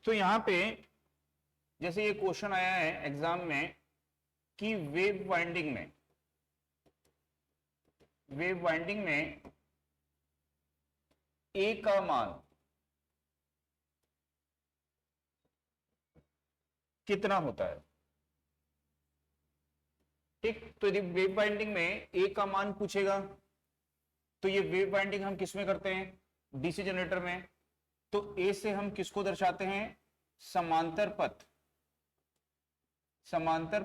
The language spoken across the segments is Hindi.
तो यहां पे जैसे ये क्वेश्चन आया है एग्जाम में कि वेव वाइंडिंग में ए का मान कितना होता है। ठीक, तो यदि वेव बाइंडिंग में ए का मान पूछेगा तो ये वेव बाइंडिंग हम किस में करते हैं, डीसी जनरेटर में। तो ए से हम किसको दर्शाते हैं, समांतर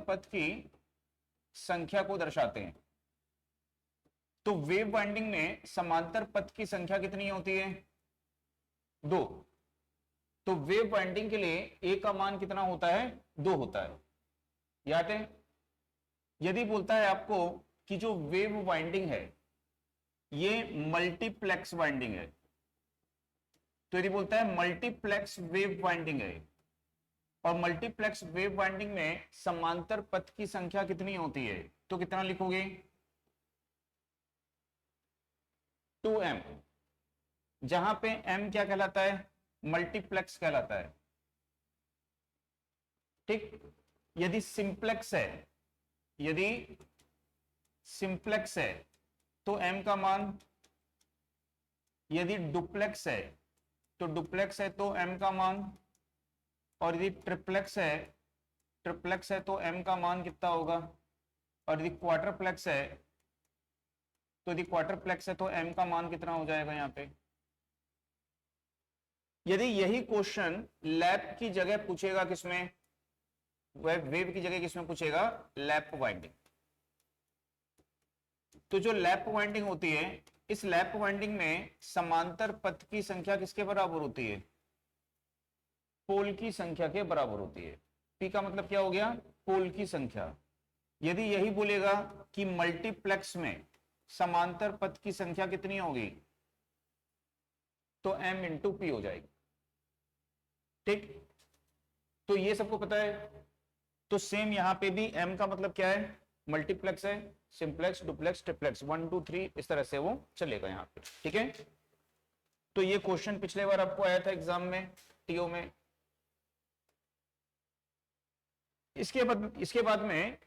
पथ की संख्या को दर्शाते हैं। तो वेव बाइंडिंग में समांतर पथ की संख्या कितनी होती है, 2। तो वेव बाइंडिंग के लिए ए का मान कितना होता है, 2 होता है। याद है, यदि बोलता है आपको कि जो वेव बाइंडिंग है ये मल्टीप्लेक्स बाइंडिंग है, तो यदि बोलता है मल्टीप्लेक्स वेव बाइंडिंग है और मल्टीप्लेक्स वेव बाइंडिंग में समांतर पथ की संख्या कितनी होती है, तो कितना लिखोगे, 2m। जहां पे m क्या कहलाता है, मल्टीप्लेक्स कहलाता है। ठीक, यदि सिंप्लेक्स है तो m का मान, यदि डुप्लेक्स है तो m का मान, और यदि ट्रिप्लेक्स है तो m का मान कितना होगा, और यदि क्वार्टरप्लेक्स है तो m का मान कितना हो जाएगा यहां पे। यदि यही क्वेश्चन लैप की जगह पूछेगा, किसमें, वेव की जगह किसमें पूछेगा, लैप वाइंडिंग। तो जो लैप वाइंडिंग होती है, इस लैप वाइंडिंग में समांतर पथ की संख्या किसके बराबर होती है, पोल की संख्या के बराबर होती है। पी का मतलब क्या हो गया, पोल की संख्या। यदि यही बोलेगा कि मल्टीप्लेक्स में समांतर पथ की संख्या कितनी होगी, तो m इंटू पी हो जाएगी। ठीक, तो ये सबको पता है। तो सेम यहां पे भी m का मतलब क्या है, मल्टीप्लेक्स है, सिंप्लेक्स, डुप्लेक्स, ट्रिप्लेक्स, 1 2 3 इस तरह से वो चलेगा यहां पे। ठीक है, तो ये क्वेश्चन पिछले बार आपको आया था एग्जाम में, टीओ में। इसके बाद में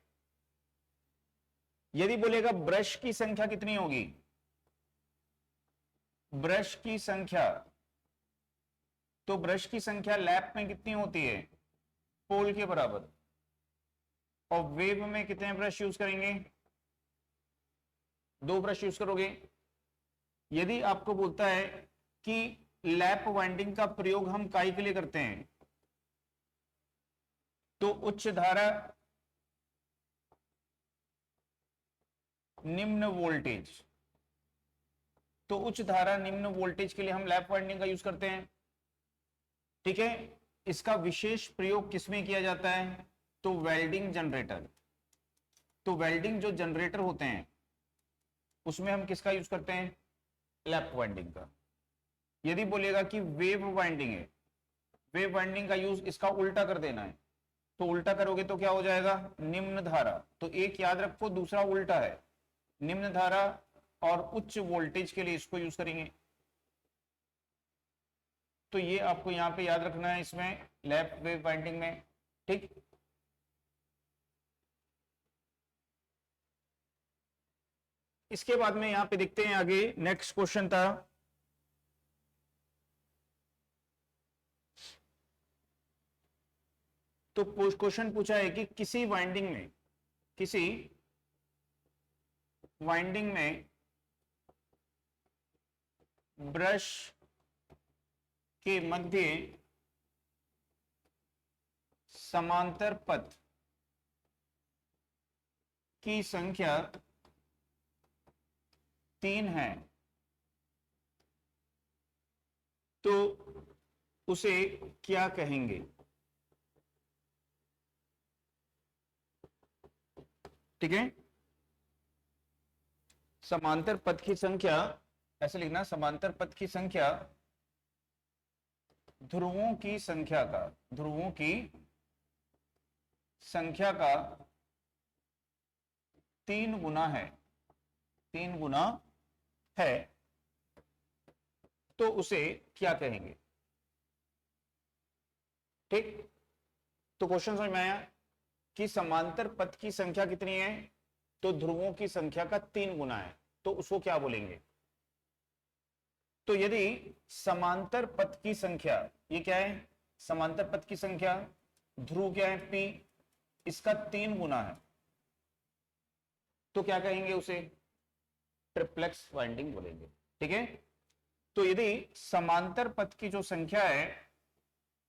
यदि बोलेगा ब्रश की संख्या कितनी होगी, ब्रश की संख्या, तो ब्रश की संख्या लैप में कितनी होती है, पोल के बराबर। और वेव में कितने ब्रश यूज करेंगे, 2 ब्रश यूज करोगे। यदि आपको बोलता है कि लैप वाइंडिंग का प्रयोग हम काई के लिए करते हैं, तो उच्च धारा निम्न वोल्टेज, तो उच्च धारा निम्न वोल्टेज के लिए हम लैप वाइंडिंग का यूज करते हैं। ठीक है, इसका विशेष प्रयोग किसमें किया जाता है, तो वेल्डिंग जनरेटर। तो वेल्डिंग जो जनरेटर होते हैं उसमें हम किसका यूज करते हैं, लैप वाइंडिंग का। यदि बोलेगा कि वेव वाइंडिंग है, वेव वाइंडिंग का यूज इसका उल्टा कर देना है, तो उल्टा करोगे तो क्या हो जाएगा, निम्न धारा। तो एक याद रखो, दूसरा उल्टा है, निम्न धारा और उच्च वोल्टेज के लिए इसको यूज करेंगे। तो ये आपको यहां पे याद रखना है इसमें लैप वेव बाइंडिंग में। ठीक, इसके बाद में यहां पे देखते हैं आगे, नेक्स्ट क्वेश्चन था, तो क्वेश्चन पूछा है कि किसी वाइंडिंग में ब्रश के मध्य समांतर पथ की संख्या 3 है, तो उसे क्या कहेंगे। ठीक है, समांतर पथ की संख्या, ऐसे लिखना, समांतर पथ की संख्या ध्रुवों की संख्या का 3 गुना है, 3 गुना है, तो उसे क्या कहेंगे। ठीक, तो क्वेश्चन समझ में आया कि समांतर पथ की संख्या कितनी है, तो ध्रुवों की संख्या का 3 गुना है, तो उसको क्या बोलेंगे। तो यदि समांतर पथ की संख्या, ये क्या है, समांतर पथ की संख्या, ध्रुव क्या है p, इसका 3 गुना है, तो क्या कहेंगे उसे, ट्रिप्लेक्स वाइंडिंग बोलेंगे। ठीक है, तो यदि समांतर पथ की जो संख्या है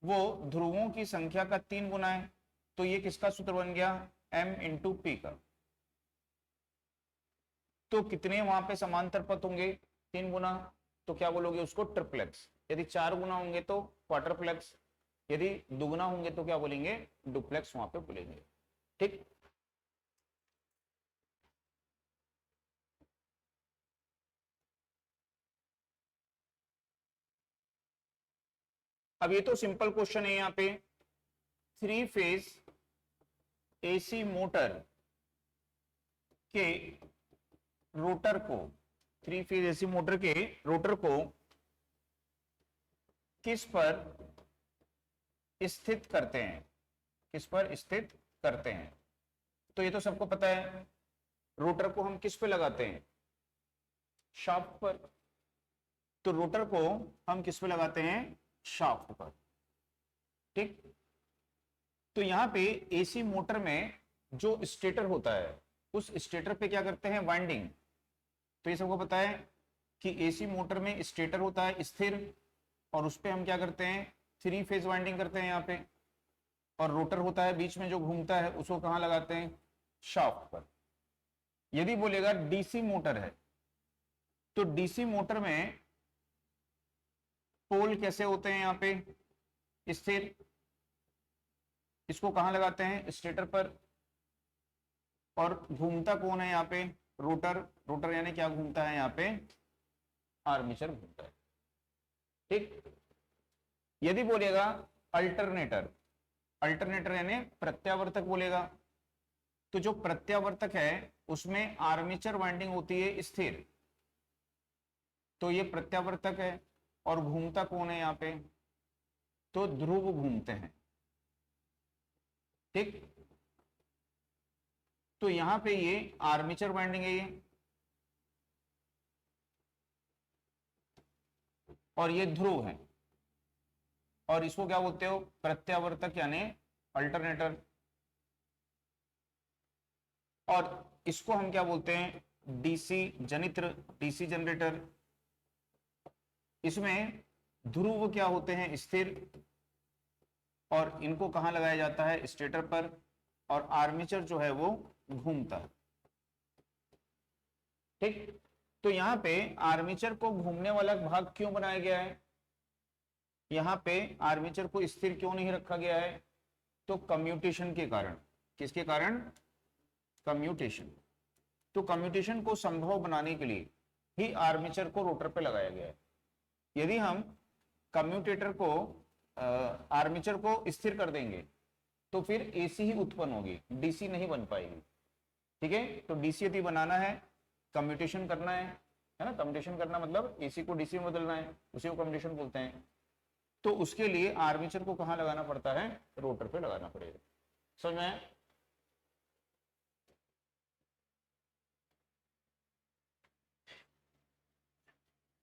वो ध्रुवों की संख्या का 3 गुना है, तो ये किसका सूत्र बन गया, m इंटू पी का। तो कितने वहां पे समांतर पथ होंगे, 3 गुना, तो क्या बोलोगे उसको, ट्रिप्लेक्स। यदि 4 गुना होंगे तो क्वार्टरप्लेक्स, यदि दुगुना होंगे तो क्या बोलेंगे, डुप्लेक्स वहां पे बोलेंगे। ठीक, अब ये तो सिंपल क्वेश्चन है। यहाँ पे 3 फेज एसी मोटर के रोटर को, 3 फेज एसी मोटर के रोटर को किस पर स्थित करते हैं, किस पर स्थित करते हैं। तो ये तो सबको पता है, रोटर को हम किस पे लगाते हैं, शाफ्ट पर। तो रोटर को हम किस पे लगाते हैं, शाफ्ट पर। ठीक, तो यहां पे एसी मोटर में जो स्टेटर होता है, उस स्टेटर पे क्या करते हैं, वाइंडिंग। तो ये सबको पता है कि एसी मोटर में स्टेटर होता है स्थिर, और उस पे हम क्या करते हैं, 3 फेज वाइंडिंग करते हैं यहाँ पे। और रोटर होता है बीच में जो घूमता है, उसको कहाँ लगाते हैं, शाफ्ट पर। यदि बोलेगा डीसी मोटर है, तो डीसी मोटर में पोल कैसे होते हैं, यहाँ पे स्थिर, इसको कहाँ लगाते हैं, स्टेटर पर। और घूमता कौन है यहाँ पे, रोटर। रोटर यानी क्या घूमता है यहाँ पे, आर्मेचर घूमता है। ठीक, यदि बोलेगा अल्टरनेटर, अल्टरनेटर यानी प्रत्यावर्तक बोलेगा, तो जो प्रत्यावर्तक है उसमें आर्मेचर वाइंडिंग होती है स्थिर, तो ये प्रत्यावर्तक है। और घूमता कौन है यहाँ पे, तो ध्रुव घूमते हैं। ठीक, तो यहां पे ये आर्मेचर वाइंडिंग है ये, और ये ध्रुव है, और इसको क्या बोलते हो, प्रत्यावर्तक यानी अल्टरनेटर। और इसको हम क्या बोलते हैं, डीसी जनित्र, डीसी जनरेटर। इसमें ध्रुव क्या होते हैं, स्थिर, और इनको कहां लगाया जाता है, स्टेटर पर। और आर्मेचर जो है वो घूमता है। ठीक, तो यहां पे आर्मेचर को घूमने वाला भाग क्यों बनाया गया है, यहां पे आर्मेचर को स्थिर क्यों नहीं रखा गया है, तो कम्यूटेशन के कारण। किसके कारण, कम्यूटेशन। तो कम्यूटेशन को संभव बनाने के लिए ही आर्मेचर को रोटर पे लगाया गया है। यदि हम कम्यूटेटर को आर्मेचर को स्थिर कर देंगे तो फिर एसी ही उत्पन्न होगी, डीसी नहीं बन पाएगी। ठीक है, तो डीसी यदि बनाना है, कम्यूटेशन करना है ना, कम्यूटेशन करना मतलब एसी को डीसी में बदलना है, उसी को कम्यूटेशन बोलते हैं। तो उसके लिए आर्मेचर को कहां लगाना पड़ता है, रोटर पे लगाना पड़ेगा। समझ में आया?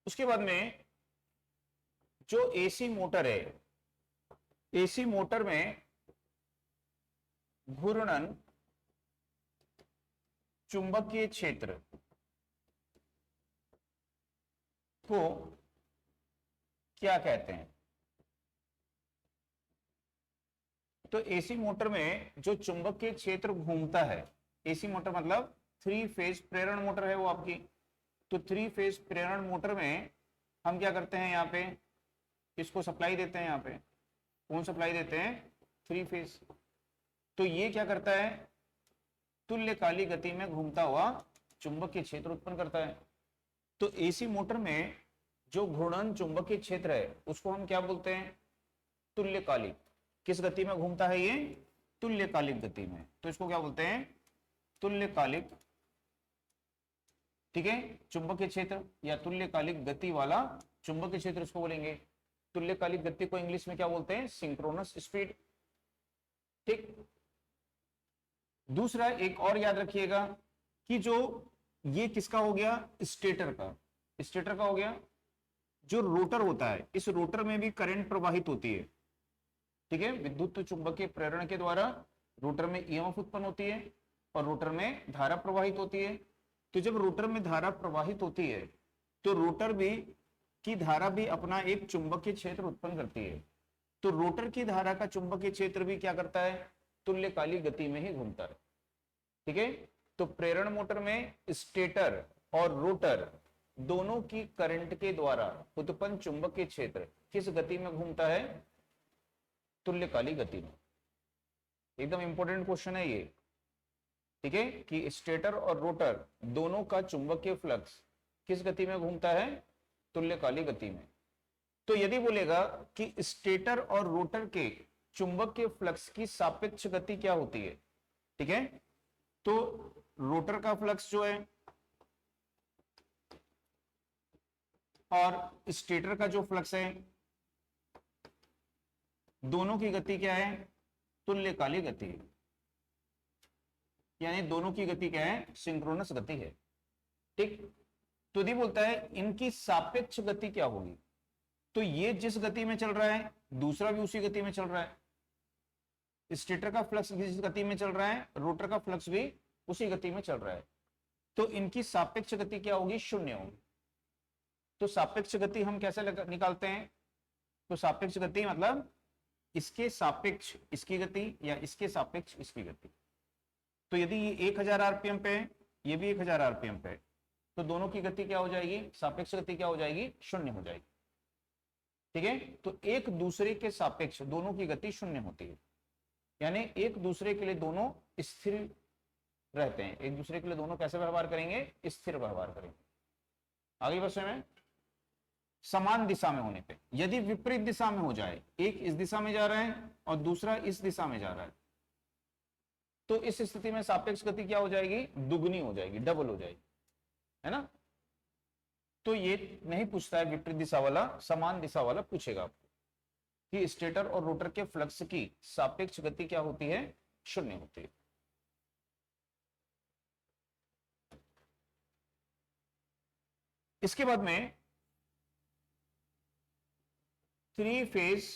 उसके बाद में जो एसी मोटर है, एसी मोटर में घूर्णन चुंबकीय क्षेत्र को क्या कहते हैं। तो एसी मोटर में जो चुंबकीय क्षेत्र घूमता है, एसी मोटर मतलब 3 फेज प्रेरण मोटर है वो आपकी। तो 3 फेज प्रेरण मोटर में हम क्या करते हैं, यहाँ पे इसको सप्लाई देते हैं, यहाँ पे कौन सप्लाई देते हैं, 3 फेज। तो ये क्या करता है, तुल्यकालिक गति में घूमता हुआ चुंबकीय क्षेत्र उत्पन्न करता है। तो एसी मोटर में जो घूर्णन चुंबकीय क्षेत्र है उसको हम क्या बोलते हैं, तुल्यकालिक। किस गति में घूमता है ये, तुल्यकालिक गति में, तो इसको क्या बोलते हैं, तुल्यकालिक। ठीक है, चुंबकीय क्षेत्र या तुल्यकालिक गति वाला चुंबकीय क्षेत्र इसको बोलेंगे। तुल्यकालिक गति को इंग्लिश में क्या बोलते हैं? Synchronous speed. ठीक। दूसरा एक और याद रखिएगा कि जो ये किसका हो गया? स्टेटर का। स्टेटर का हो गया। जो रोटर होता है, इस रोटर में भी करंट प्रवाहित होती है। ठीक है, विद्युत चुंबकीय प्रेरण के द्वारा रोटर में ईएमएफ उत्पन्न होती है और रोटर में धारा प्रवाहित होती है। तो जब रोटर में धारा प्रवाहित होती है तो रोटर भी की धारा भी अपना एक चुंबकीय क्षेत्र उत्पन्न करती है। तो रोटर की धारा का चुंबकीय क्षेत्र भी क्या करता है? तुल्यकालिक गति में ही घूमता है। ठीक है, तो प्रेरण मोटर में स्टेटर और रोटर दोनों की करंट के द्वारा उत्पन्न चुंबकीय क्षेत्र किस गति में घूमता है? तुल्यकालिक गति में। एकदम इंपॉर्टेंट क्वेश्चन है ये। ठीक है, कि स्टेटर और रोटर दोनों का चुंबकीय फ्लक्स किस गति में घूमता है? तुल्यकालिक गति में। तो यदि बोलेगा कि स्टेटर और रोटर के चुंबकीय फ्लक्स की सापेक्ष गति क्या होती है? ठीक है, तो रोटर का फ्लक्स जो है और स्टेटर का जो फ्लक्स है, दोनों की गति क्या है? तुल्यकालिक गति है। यानी दोनों की गति क्या है? सिंक्रोनस गति है। ठीक। तो यदि बोलता है इनकी सापेक्ष गति क्या होगी, तो ये जिस गति में चल रहा है दूसरा भी उसी गति में चल रहा है। स्टेटर का फ्लक्स जिस गति में चल रहा है, रोटर का फ्लक्स भी उसी गति में चल रहा है। तो इनकी सापेक्ष गति क्या होगी? शून्य होगी। तो सापेक्ष गति हम कैसे निकालते हैं? तो सापेक्ष गति मतलब इसके सापेक्ष इसकी गति या इसके सापेक्ष इसकी गति। तो यदि ये 1000 आरपीएम पे है, ये भी 1000 आरपीएम पे है, तो दोनों की गति क्या हो जाएगी? सापेक्ष गति क्या हो जाएगी? शून्य हो जाएगी। ठीक है, तो एक दूसरे के सापेक्ष दोनों की गति शून्य होती है। यानी एक दूसरे के लिए दोनों स्थिर रहते हैं। एक दूसरे के लिए दोनों कैसे व्यवहार करेंगे? स्थिर व्यवहार करेंगे। आगे बढ़ते में समान दिशा में होने पे, यदि विपरीत दिशा में हो जाए, एक इस दिशा में जा रहा है और दूसरा इस दिशा में जा रहा है, तो इस स्थिति में सापेक्ष गति क्या हो जाएगी? दुगनी हो जाएगी, डबल हो जाएगी, है ना। तो ये नहीं पूछता है विपरीत दिशा वाला, समान दिशा वाला पूछेगा आपको कि स्टेटर और रोटर के फ्लक्स की सापेक्ष गति क्या होती है? शून्य होती है। इसके बाद में 3 फेज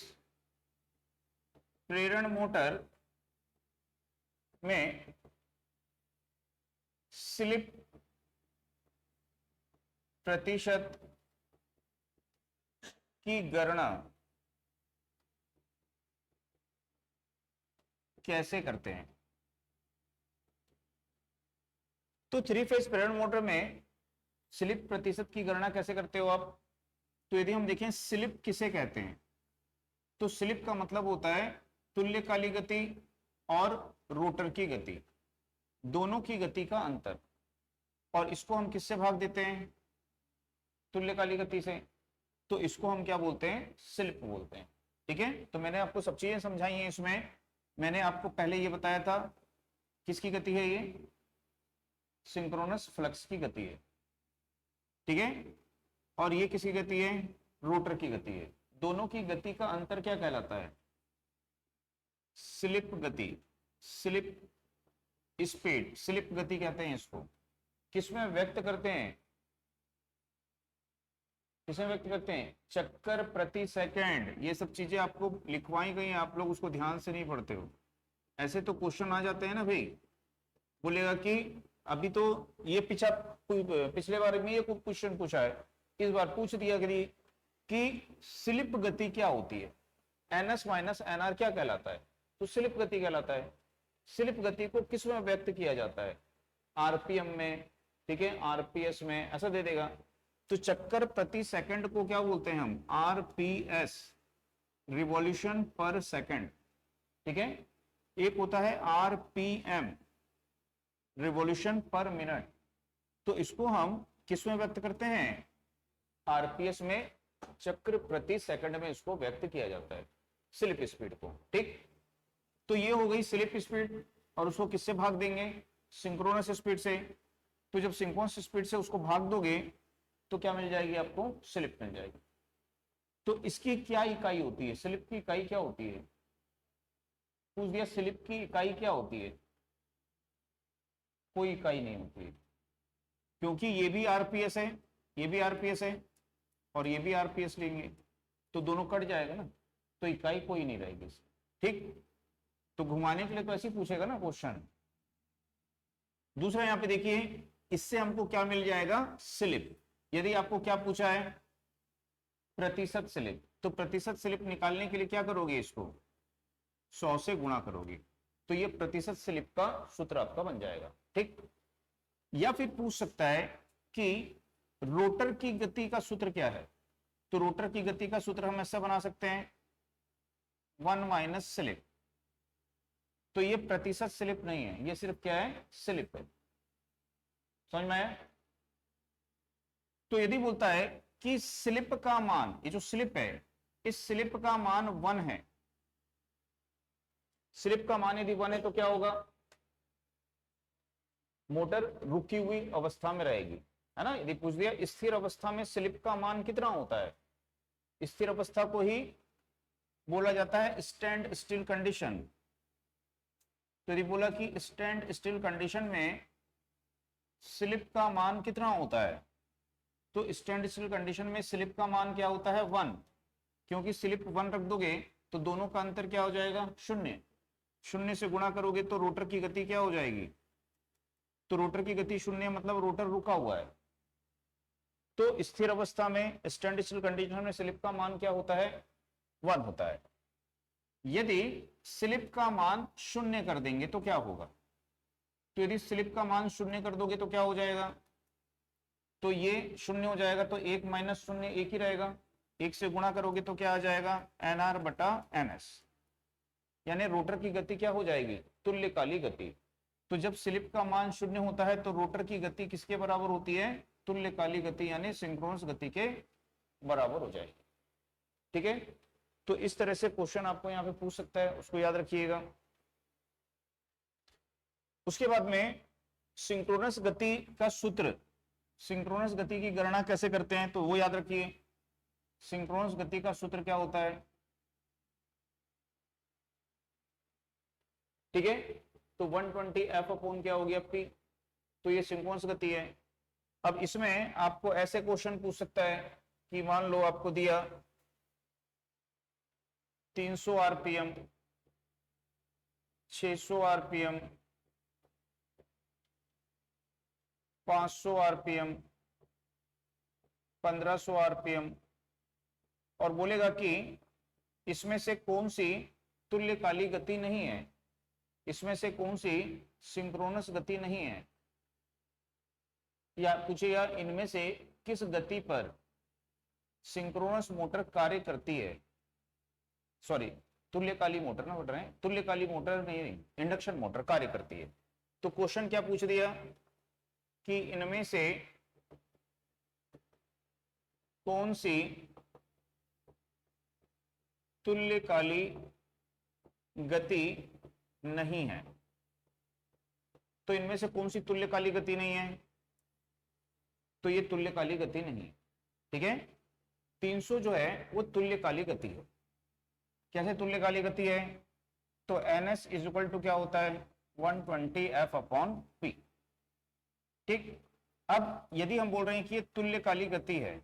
प्रेरण मोटर में स्लिप प्रतिशत की गणना कैसे करते हैं? तो 3 फेज प्रेरण मोटर में स्लिप प्रतिशत की गणना कैसे करते हो आप? तो यदि हम देखें स्लिप किसे कहते हैं, तो स्लिप का मतलब होता है तुल्यकालिक गति और रोटर की गति, दोनों की गति का अंतर। और इसको हम किससे भाग देते हैं? तुल्यकालिक गति से। तो इसको हम क्या बोलते हैं? स्लिप बोलते हैं। ठीक है, तो मैंने आपको सब चीजें समझाई हैं। इसमें मैंने आपको पहले ये बताया था किसकी गति है? ये सिंक्रोनस फ्लक्स की गति है। ठीक है, और ये किसकी गति है? रोटर की गति है। दोनों की गति का अंतर क्या कहलाता है? स्लिप गति, स्लिप स्पीड, स्लिप गति कहते हैं इसको। किसमें व्यक्त करते हैं? किसमें व्यक्त करते हैं? चक्कर प्रति सेकंड। ये सब चीजें आपको लिखवाई गई हैं, आप लोग उसको ध्यान से नहीं पढ़ते हो। ऐसे तो क्वेश्चन आ जाते हैं ना भाई, बोलेगा कि अभी तो ये पिछले बार में ये क्वेश्चन पूछा है, इस बार पूछ दिया कि स्लिप गति क्या होती है? NS माइनस NR क्या कहलाता है? तो स्लिप गति कहलाता है। स्लिप गति को किस में व्यक्त किया जाता है? आरपीएम में, ठीक है, आरपीएस में, ऐसा दे देगा। तो चक्कर प्रति सेकंड को क्या बोलते हैं हम? आरपीएस, रिवॉल्यूशन पर सेकंड। ठीक है, एक होता है आरपीएम, रिवॉल्यूशन पर मिनट। तो इसको हम किस में व्यक्त करते हैं? आरपीएस में, चक्र प्रति सेकंड में इसको व्यक्त किया जाता है, स्लिप स्पीड को। ठीक, तो ये हो गई स्लिप स्पीड। और उसको किससे भाग देंगे? सिंक्रोनस स्पीड से। तो जब सिंक्रोनस स्पीड से उसको भाग दोगे तो क्या मिल जाएगी आपको? स्लिप मिल जाएगी। तो इसकी क्या इकाई होती है, स्लिप की इकाई क्या होती है, पूछ दिया स्लिप की इकाई क्या होती है, कोई इकाई नहीं होती है, क्योंकि ये भी आरपीएस है, ये भी आरपीएस है और ये भी आरपीएस लेंगे तो दोनों कट जाएगा ना, तो इकाई कोई नहीं रहेगी। ठीक, तो घुमाने के लिए तो ऐसे ही पूछेगा ना क्वेश्चन। दूसरा यहां पे देखिए, इससे हमको क्या मिल जाएगा, स्लिप। यदि आपको क्या पूछा है, प्रतिशत स्लिप, तो प्रतिशत स्लिप निकालने के लिए क्या करोगे, इसको 100 से गुणा करोगे, तो ये प्रतिशत स्लिप का सूत्र आपका बन जाएगा। ठीक, या फिर पूछ सकता है कि रोटर की गति का सूत्र क्या है, तो रोटर की गति का सूत्र हम ऐसा बना सकते हैं 1 माइनस स्लिप। तो ये प्रतिशत स्लिप नहीं है, ये सिर्फ क्या है, स्लिप है। समझ में आया? तो यदि बोलता है कि स्लिप का मान, ये जो स्लिप है, इस स्लिप का मान 1 है, स्लिप का मान यदि 1 है तो क्या होगा, मोटर रुकी हुई अवस्था में रहेगी, है ना। यदि पूछ दिया स्थिर अवस्था में स्लिप का मान कितना होता है, स्थिर अवस्था को ही बोला जाता है स्टैंड स्टिल कंडीशन। तो यदि बोला कि स्टैंड स्टिल कंडीशन में स्लिप का मान कितना होता है, तो स्टैंड स्टिल कंडीशन में स्लिप का मान क्या होता है, 1, क्योंकि स्लिप 1 रख दोगे तो दोनों का अंतर क्या हो जाएगा, 0। 0 से गुणा करोगे तो रोटर की गति क्या हो जाएगी, तो रोटर की गति 0 मतलब रोटर रुका हुआ है। तो स्थिर अवस्था में स्टैंड स्टिल कंडीशन में स्लिप का मान क्या होता है, 1 होता है। यदि स्लिप का मान 0 कर देंगे तो क्या होगा, तो यदि स्लिप का मान 0 कर दोगे तो क्या हो जाएगा, तो ये 0 हो जाएगा, तो 1 माइनस 0 1 ही रहेगा, 1 से गुणा करोगे तो क्या आ जाएगा, NR बटा NS, यानी रोटर की गति क्या हो जाएगी, तुल्यकालिक गति। तो जब स्लिप का मान 0 होता है तो रोटर की गति किसके बराबर होती है, तुल्यकालिक गति यानी सिंक्रोनस गति के बराबर हो जाएगी। ठीक है, तो इस तरह से क्वेश्चन आपको यहाँ पे पूछ सकता है, उसको याद रखिएगा। उसके बाद में सिंक्रोनस गति का सूत्र, सिंक्रोनस गति की गणना कैसे करते हैं तो वो याद रखिए। सिंक्रोनस गति का सूत्र क्या होता है, ठीक है, तो 120 F अपॉन क्या होगी आपकी, तो ये सिंक्रोनस गति है। अब इसमें आपको ऐसे क्वेश्चन पूछ सकता है कि मान लो आपको दिया 300 आरपीएम, 600 आरपीएम, 500 आरपीएम, 1500 आरपीएम, और बोलेगा कि इसमें से कौन सी तुल्यकालिक गति नहीं है, इसमें से कौन सी सिंक्रोनस गति नहीं है, या पूछेगा इनमें से किस गति पर सिंक्रोनस मोटर कार्य करती है, सॉरी तुल्यकालिक मोटर ना बोल रहे हैं, तुल्यकालिक मोटर नहीं, इंडक्शन मोटर कार्य करती है। तो क्वेश्चन क्या पूछ दिया कि इनमें से कौन सी तुल्यकालिक गति नहीं है, तो इनमें से कौन सी तुल्यकालिक गति नहीं है, तो ये तुल्यकालिक गति नहीं है। ठीक है, 300 जो है वो तुल्यकालिक गति है। कैसे तुल्यकालिक गति है, तो NS इज इक्वल टू क्या होता है, 120 F अपॉन P। ठीक, अब यदि हम बोल रहे हैं कि ये तुल्यकालिक गति है,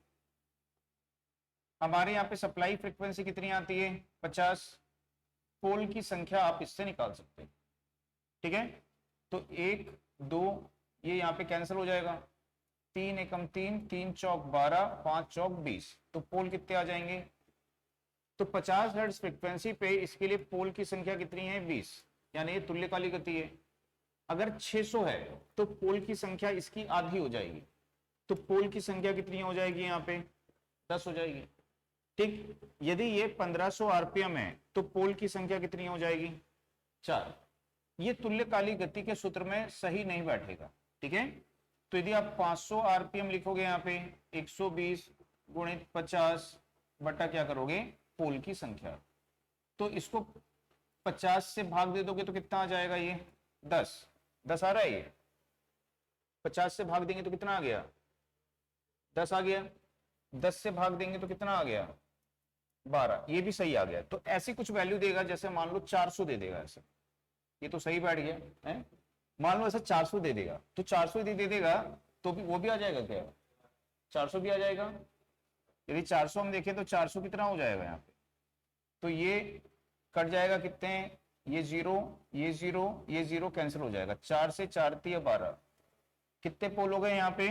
हमारे यहाँ पे सप्लाई फ्रीक्वेंसी कितनी आती है, 50, पोल की संख्या आप इससे निकाल सकते हैं। ठीक है, तो 1 2 ये यहाँ पे कैंसिल हो जाएगा, 3 एकम 3, 3 चौक 12, 5 चौक 20, तो पोल कितने आ जाएंगे, तो 50 हर्ट्ज फ्रीक्वेंसी पे इसके लिए पोल की संख्या कितनी है, 20, यानी ये तुल्यकालिक गति है। अगर 600 है तो पोल की संख्या इसकी आधी हो जाएगी, तो पोल की संख्या कितनी हो जाएगी, यहाँ पे 10 हो जाएगी। ठीक, यदि ये 1500 आरपीएम है तो पोल की संख्या कितनी हो जाएगी, 4। ये तुल्यकालिक गति के सूत्र में सही नहीं बैठेगा। ठीक है, तो यदि आप 500 आरपीएम लिखोगे यहाँ पे 120 गुणित 50 बटा क्या करोगे, पोल की संख्या, तो इसको 50 से भाग दे दोगे तो कितना आ जाएगा, ये 10 आ रहा है, ये 50 से भाग देंगे तो कितना आ गया, 10 आ गया, 10 से भाग देंगे तो कितना आ गया, 12, ये भी सही आ गया। तो ऐसी कुछ वैल्यू देगा, जैसे मान लो 400 दे देगा ऐसे, ये तो सही बैठ गया है। मान लो ऐसा 400 दे देगा, तो 400 यदि दे देगा तो भी वो भी आ जाएगा क्या, 400 भी आ जाएगा। यदि 400 हम देखें तो 400 कितना हो जाएगा यहाँ पे, तो ये कट जाएगा कितने, ये जीरो, ये जीरो, ये जीरो कैंसिल हो जाएगा। 4 से 4 3 12, कितने पोल हो गए यहाँ पे,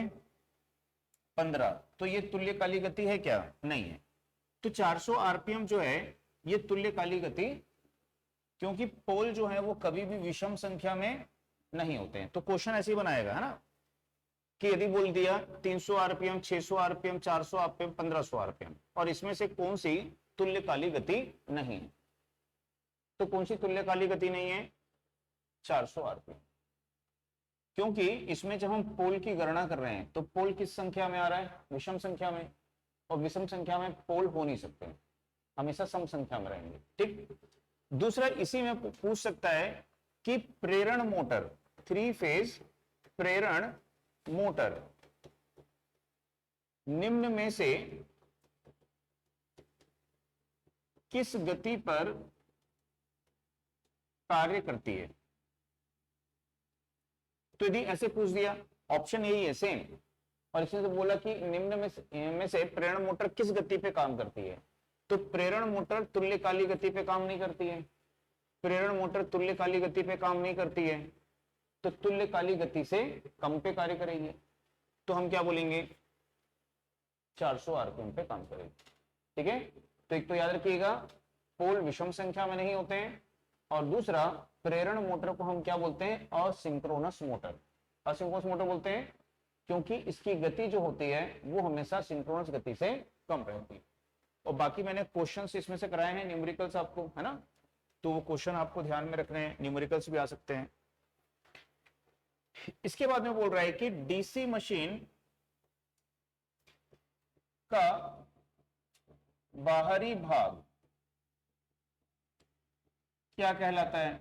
15। तो ये तुल्यकाली गति है क्या, नहीं है। तो 400 आरपीएम जो है ये तुल्यकाली गति, क्योंकि पोल जो है वो कभी भी विषम संख्या में नहीं होते हैं। तो क्वेश्चन ऐसे ही बनाएगा, है ना, कि यदि बोल दिया 300 आरपीएम, 600 आरपीएम, 400 आरपीएम, 1500 आरपीएम, और इसमें से कौन सी तुल्यकाली गति नहीं है, तो कौन सी तुल्यकाली गति नहीं है, 400 आरपीएम। क्योंकि इसमें जब हम पोल की गणना कर रहे हैं तो पोल किस संख्या में आ रहा है, विषम संख्या में, और विषम संख्या में पोल हो नहीं सकते, हमेशा सम संख्या में रहेंगे। ठीक। दूसरा, इसी में पूछ सकता है कि प्रेरण मोटर, 3 फेज प्रेरण मोटर निम्न में से किस गति पर कार्य करती है। तो यदि ऐसे पूछ दिया, ऑप्शन यही है सेम, और इसने तो बोला कि निम्न में से प्रेरण मोटर किस गति पे काम करती है, तो प्रेरण मोटर तुल्यकाली गति पे काम नहीं करती है, प्रेरण मोटर तुल्यकाली गति पे काम नहीं करती है, तो तुल्यकाली गति से कम पे कार्य करेगी। तो हम क्या बोलेंगे, 400 आरपीएम पे काम करेगी। ठीक है। तो एक तो याद रखिएगा, पोल विषम संख्या में नहीं होते हैं, और दूसरा प्रेरण मोटर को हम क्या बोलते हैं, असिंक्रोनस मोटर। असिंक्रोनस मोटर बोलते हैं क्योंकि इसकी गति जो होती है वो हमेशा सिंक्रोनस गति से कम रहती है। और बाकी मैंने क्वेश्चंस इसमें से कराए हैं, न्यूमेरिकल्स आपको, है ना, तो वो क्वेश्चन आपको ध्यान में रखने हैं, न्यूमेरिकल्स भी आ सकते हैं। इसके बाद में बोल रहा है कि डीसी मशीन का बाहरी भाग क्या कहलाता है,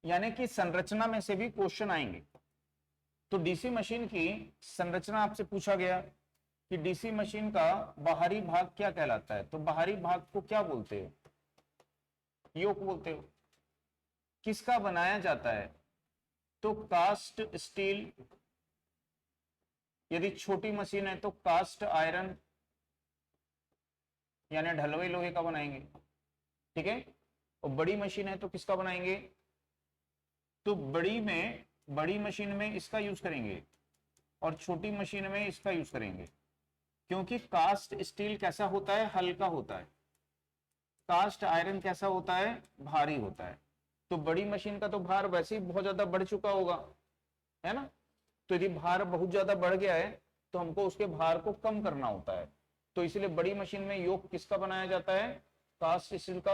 यानी कि संरचना में से भी क्वेश्चन आएंगे। तो डीसी मशीन की संरचना आपसे पूछा गया कि डीसी मशीन का बाहरी भाग क्या कहलाता है, तो बाहरी भाग को क्या बोलते हो, योक बोलते हो। किसका बनाया जाता है, तो कास्ट स्टील, यदि छोटी मशीन है तो कास्ट आयरन यानी ढलवई लोहे का बनाएंगे। ठीक है। और बड़ी मशीन है तो किसका बनाएंगे, तो बड़ी मशीन में इसका यूज करेंगे और छोटी मशीन में इसका यूज करेंगे, क्योंकि कास्ट स्टील कैसा होता है, हल्का होता है, कास्ट आयरन कैसा होता है, भारी होता है। तो बड़ी मशीन का तो भार वैसे ही बहुत ज्यादा बढ़ चुका होगा, है ना, तो यदि भार बहुत ज्यादा बढ़ गया है तो हमको उसके भार को कम करना होता है। तो इसलिए बड़ी मशीन में योक किसका बनाया जाता है, कास्ट स्टील का,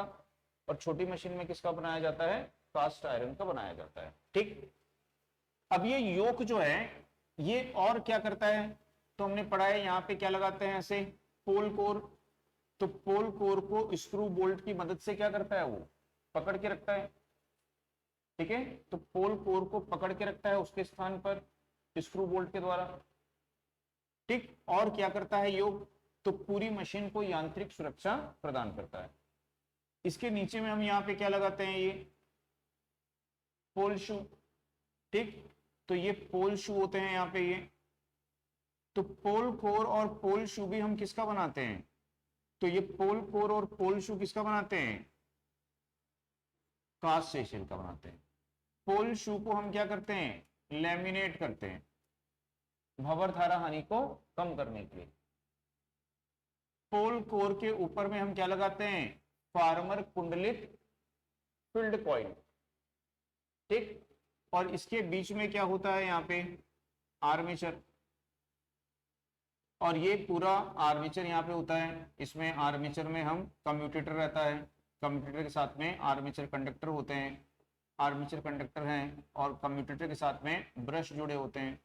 और छोटी मशीन में किसका बनाया जाता है, कास्ट आयरन का बनाया जाता है। ठीक। अब ये योक जो है ये और क्या करता है, तो हमने पढ़ा है यहाँ पे क्या लगाते हैं ऐसे, पोल कोर। तो पोल कोर को स्क्रू बोल्ट की मदद से क्या करता है, वो पकड़ के रखता है। ठीक है। तो पोल कोर को पकड़ के रखता है उसके स्थान पर स्क्रू बोल्ट के द्वारा। ठीक। और क्या करता है योक, तो पूरी मशीन को यांत्रिक सुरक्षा प्रदान करता है। इसके नीचे में हम यहाँ पे क्या लगाते हैं, ये पोल शू। ठीक। तो ये पोल शू होते हैं यहाँ पे ये। तो पोल कोर और पोल शू भी हम किसका बनाते हैं, तो ये पोल कोर और पोल शू किसका बनाते हैं, कास्ट स्टील का बनाते हैं। पोल शू को हम क्या करते हैं, लैमिनेट करते हैं भंवर धारा हानि को कम करने के लिए। पोल कोर के ऊपर में हम क्या लगाते हैं, फार्मर कुंडलित फील्ड कॉइल। ठीक। और इसके बीच में क्या होता है, यहाँ पे आर्मेचर, और ये पूरा आर्मेचर यहाँ पे होता है। इसमें आर्मेचर में हम कम्यूटेटर रहता है, कम्यूटेटर के साथ में आर्मेचर कंडक्टर होते हैं, आर्मेचर कंडक्टर हैं, और कम्यूटेटर के साथ में ब्रश जुड़े होते हैं।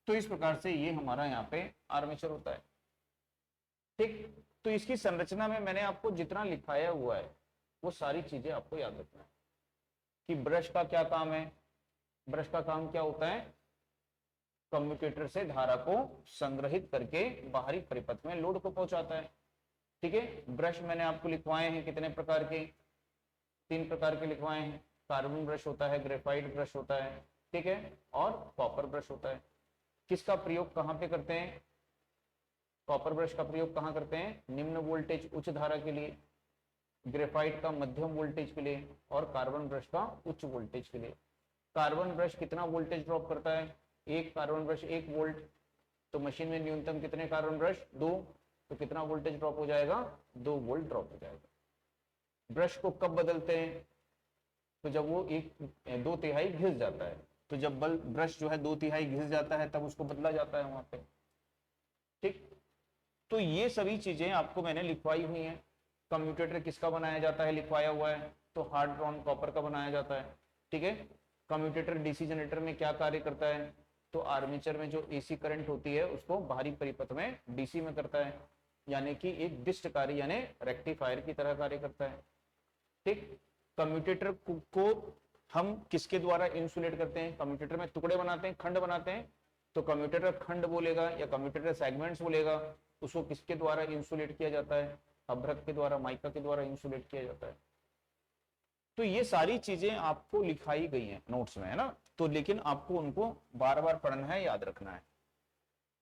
तो इस प्रकार से ये हमारा यहाँ पे आर्मेचर होता है। ठीक। तो इसकी संरचना में मैंने आपको जितना लिखाया हुआ है वो सारी चीजें आपको याद रखना है कि ब्रश का क्या काम है। ब्रश का काम क्या होता है, कम्यूटेटर से धारा को संग्रहित करके बाहरी परिपथ में लोड को पहुंचाता है। ठीक है। ब्रश मैंने आपको लिखवाए हैं कितने प्रकार के, 3 प्रकार के लिखवाए हैं। कार्बन ब्रश होता है, ग्रेफाइट ब्रश होता है, ठीक है, और कॉपर ब्रश होता है। किसका प्रयोग कहाँ पे करते हैं? कॉपर ब्रश का प्रयोग कहाँ करते हैं? निम्न वोल्टेज उच्च धारा के लिए, ग्रेफाइट का मध्यम वोल्टेज के लिए, और कार्बन ब्रश का उच्च वोल्टेज के लिए। कार्बन ब्रश कितना वोल्टेज ड्रॉप करता है? एक कार्बन ब्रश 1 वोल्ट, तो मशीन में न्यूनतम कितने कार्बन ब्रश? 2, तो कितना वोल्टेज ड्रॉप हो जाएगा? 2 वोल्ट ड्रॉप हो जाएगा। ब्रश को कब बदलते हैं? तो जब वो 2/3 घिस जाता है, तो जब ब्रश जो है 2/3 घिस जाता है तब उसको बदला जाता है वहां पे, ठीक। तो ये सभी चीजें आपको मैंने लिखवाई हुई हैं। कम्यूटेटर किसका बनाया जाता है? लिखवाया हुआ है, तो हार्ड ड्रॉन कॉपर का बनाया जाता है, ठीक है। कम्यूटेटर डीसी जनरेटर में क्या कार्य करता है? तो आर्मेचर में जो एसी करंट होती है उसको बाहरी परिपथ में डीसी में करता है, यानी कि एक डिस्टकारी यानी रेक्टिफायर की तरह कार्य करता है, ठीक। कम्यूटेटर को हम किसके द्वारा इंसुलेट करते हैं? कम्यूटेटर में टुकड़े बनाते हैं, खंड बनाते हैं, तो कम्यूटेटर खंड बोलेगा या कम्यूटेटर सेगमेंट्स बोलेगा। उसको किसके द्वारा इंसुलेट किया जाता है? अभ्रक के द्वारा, माइका के द्वारा इंसुलेट किया जाता है। तो ये सारी चीजें आपको लिखाई गई हैं नोट्स में, है ना। तो लेकिन आपको उनको बार बार पढ़ना है, याद रखना है।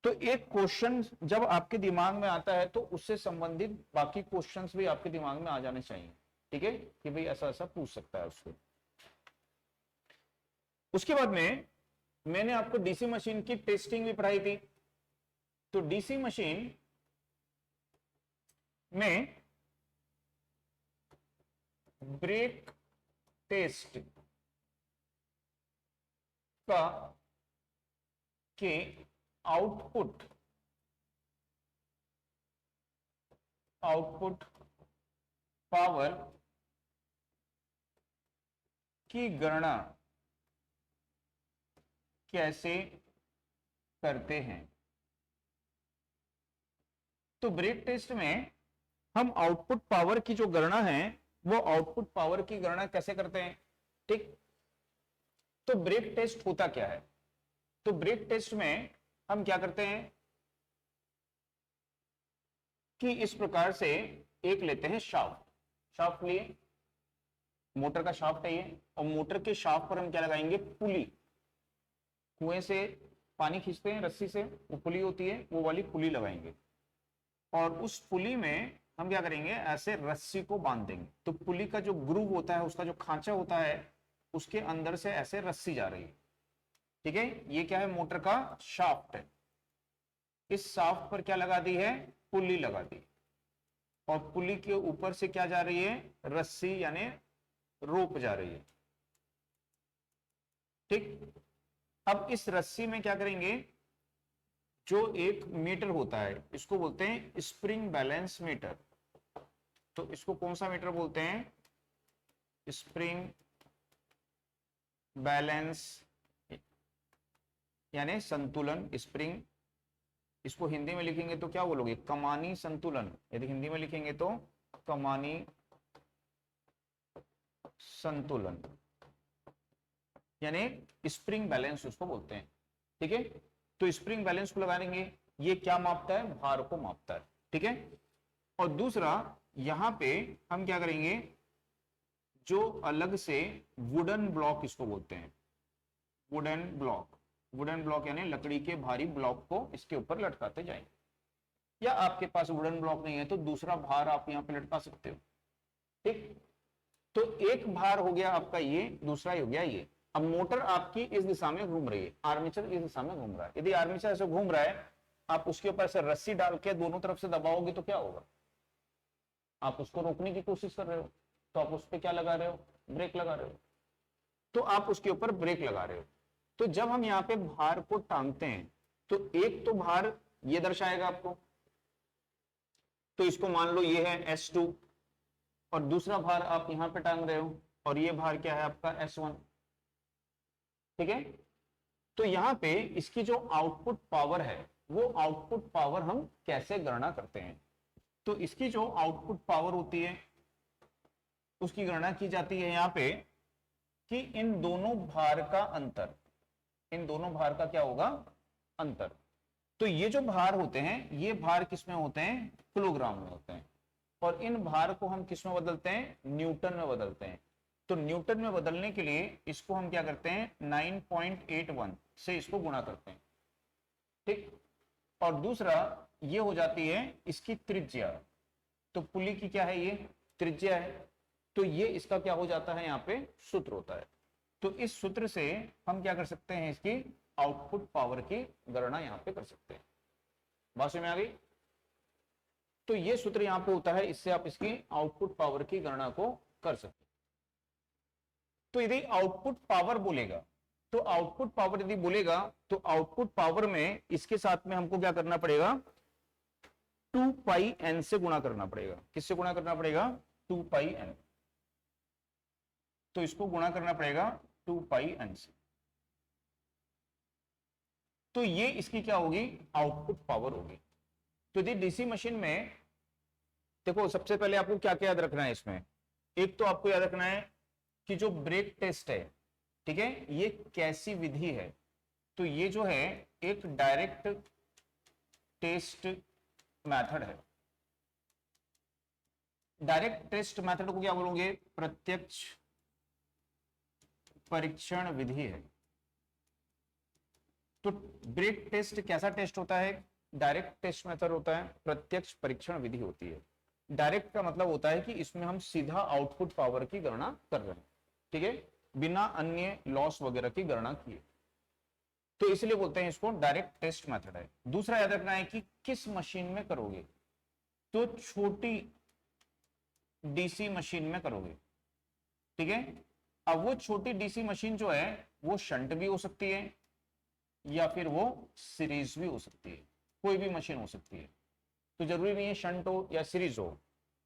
तो एक क्वेश्चन जब आपके दिमाग में आता है तो उससे संबंधित बाकी क्वेश्चंस भी आपके दिमाग में आ जाने चाहिए, ठीक है, कि भाई ऐसा ऐसा पूछ सकता है उसको। उसके बाद में मैंने आपको डीसी मशीन की टेस्टिंग भी पढ़ाई थी। तो डीसी मशीन में ब्रेक टेस्ट का के आउटपुट पावर की गणना कैसे करते हैं? तो ब्रेक टेस्ट में हम आउटपुट पावर की जो गणना है वो आउटपुट पावर की गणना कैसे करते हैं, ठीक। तो ब्रेक टेस्ट होता क्या है? तो ब्रेक टेस्ट में हम क्या करते हैं कि इस प्रकार से एक लेते हैं शाफ्ट लिए, मोटर का शाफ्ट है ये, और मोटर के शाफ्ट पर हम क्या लगाएंगे? पुली। कुएं से पानी खींचते हैं रस्सी से, वो पुली होती है, वो वाली पुली लगाएंगे, और उस पुली में हम क्या करेंगे? ऐसे रस्सी को बांध देंगे। तो पुली का जो ग्रूव होता है, उसका जो खांचा होता है, उसके अंदर से ऐसे रस्सी जा रही है, ठीक है। ये क्या है? मोटर का शाफ्ट है। इस शाफ्ट पर क्या लगा दी है? पुली लगा दी, और पुली के ऊपर से क्या जा रही है? रस्सी यानी रोप जा रही है, ठीक। अब इस रस्सी में क्या करेंगे? जो एक मीटर होता है, इसको बोलते हैं स्प्रिंग बैलेंस मीटर। तो इसको कौन सा मीटर बोलते हैं? स्प्रिंग बैलेंस यानी संतुलन, स्प्रिंग। इसको हिंदी में लिखेंगे तो क्या बोलोगे? कमानी संतुलन। यदि हिंदी में लिखेंगे तो कमानी संतुलन, यानी स्प्रिंग बैलेंस उसको बोलते हैं, ठीक है। तो स्प्रिंग बैलेंस को लगा देंगे। ये क्या मापता है? भार को मापता है, ठीक है। और दूसरा, यहां पे हम क्या करेंगे? जो अलग से वुडन ब्लॉक इसको बोलते हैं, वुडन ब्लॉक यानी लकड़ी के भारी ब्लॉक को इसके ऊपर लटकाते जाएंगे, या आपके पास वुडन ब्लॉक नहीं है तो दूसरा भार आप यहां पे लटका सकते हो, ठीक। तो एक भार हो गया आपका ये, दूसरा ही हो गया ये। अब मोटर आपकी इस दिशा में घूम रही है, आर्मेचर इस दिशा में घूम रहा है। यदि आर्मेचर ऐसे घूम रहा है, आप उसके ऊपर से रस्सी डाल के दोनों तरफ से दबाओगे तो क्या होगा? आप उसको रोकने की कोशिश कर रहे हो, तो आप उस पर क्या लगा रहे हो? ब्रेक लगा रहे हो। तो आप उसके ऊपर ब्रेक लगा रहे हो। तो जब हम यहाँ पे भार को टांगते हैं तो एक तो भार ये दर्शाएगा आपको, तो इसको मान लो ये है S2, और दूसरा भार आप यहां पे टांग रहे हो, और ये भार क्या है आपका? S1, ठीक है। तो यहां पे इसकी जो आउटपुट पावर है, वो आउटपुट पावर हम कैसे गणना करते हैं? तो इसकी जो आउटपुट पावर होती है उसकी गणना की जाती है यहां पे कि इन दोनों भार का अंतर, इन दोनों भार का क्या होगा? अंतर। तो ये जो भार होते हैं, ये भार किस में होते हैं? किलोग्राम में होते हैं, और इन भार को हम किस में बदलते हैं, न्यूटन में बदलते हैं। तो न्यूटन में बदलने के लिए इसको हम क्या करते हैं, 9.81 से इसको गुणा करते हैं, ठीक। और दूसरा ये हो जाती है इसकी त्रिज्या, तो पुली की क्या है, ये त्रिज्या है, तो ये इसका क्या हो जाता है, यहाँ पे सूत्र होता है। तो इस सूत्र से हम क्या कर सकते हैं, इसकी आउटपुट पावर की गणना यहाँ पे कर सकते हैं। बात समझ में आ गई। तो ये सूत्र यहाँ पे होता है, इससे आप इसकी आउटपुट पावर की गणना को कर सकते हैं। तो यदि आउटपुट पावर बोलेगा, तो आउटपुट पावर यदि बोलेगा तो आउटपुट पावर में इसके साथ में हमको क्या करना पड़ेगा, 2 पाई एन से गुणा करना पड़ेगा। किससे गुणा करना पड़ेगा, 2 पाई एन। तो इसको गुणा करना पड़ेगा 2 पाई एन से। तो ये इसकी क्या होगी, आउटपुट पावर होगी। तो यदि डीसी मशीन में देखो, सबसे पहले आपको क्या क्या याद रखना है इसमें, एक तो आपको याद रखना है कि जो ब्रेक टेस्ट है, ठीक है, ये कैसी विधि है। तो ये जो है एक डायरेक्ट टेस्ट मेथड है। डायरेक्ट टेस्ट मेथड को क्या बोलोगे, प्रत्यक्ष परीक्षण विधि है। तो ब्रेक टेस्ट कैसा टेस्ट होता है, डायरेक्ट टेस्ट मेथड होता है, प्रत्यक्ष परीक्षण विधि होती है। डायरेक्ट का मतलब होता है कि इसमें हम सीधा आउटपुट पावर की गणना कर रहे हैं, ठीक है, बिना अन्य लॉस वगैरह की गणना किए, तो इसलिए बोलते हैं इसको डायरेक्ट टेस्ट मेथड है। दूसरा याद रखना है कि किस मशीन में करोगे, तो छोटी डीसी मशीन में करोगे, ठीक है। अब वो छोटी डीसी मशीन जो है वो शंट भी हो सकती है या फिर वो सीरीज भी हो सकती है, कोई भी मशीन हो सकती है, तो जरूरी नहीं है शंट हो या सीरीज हो।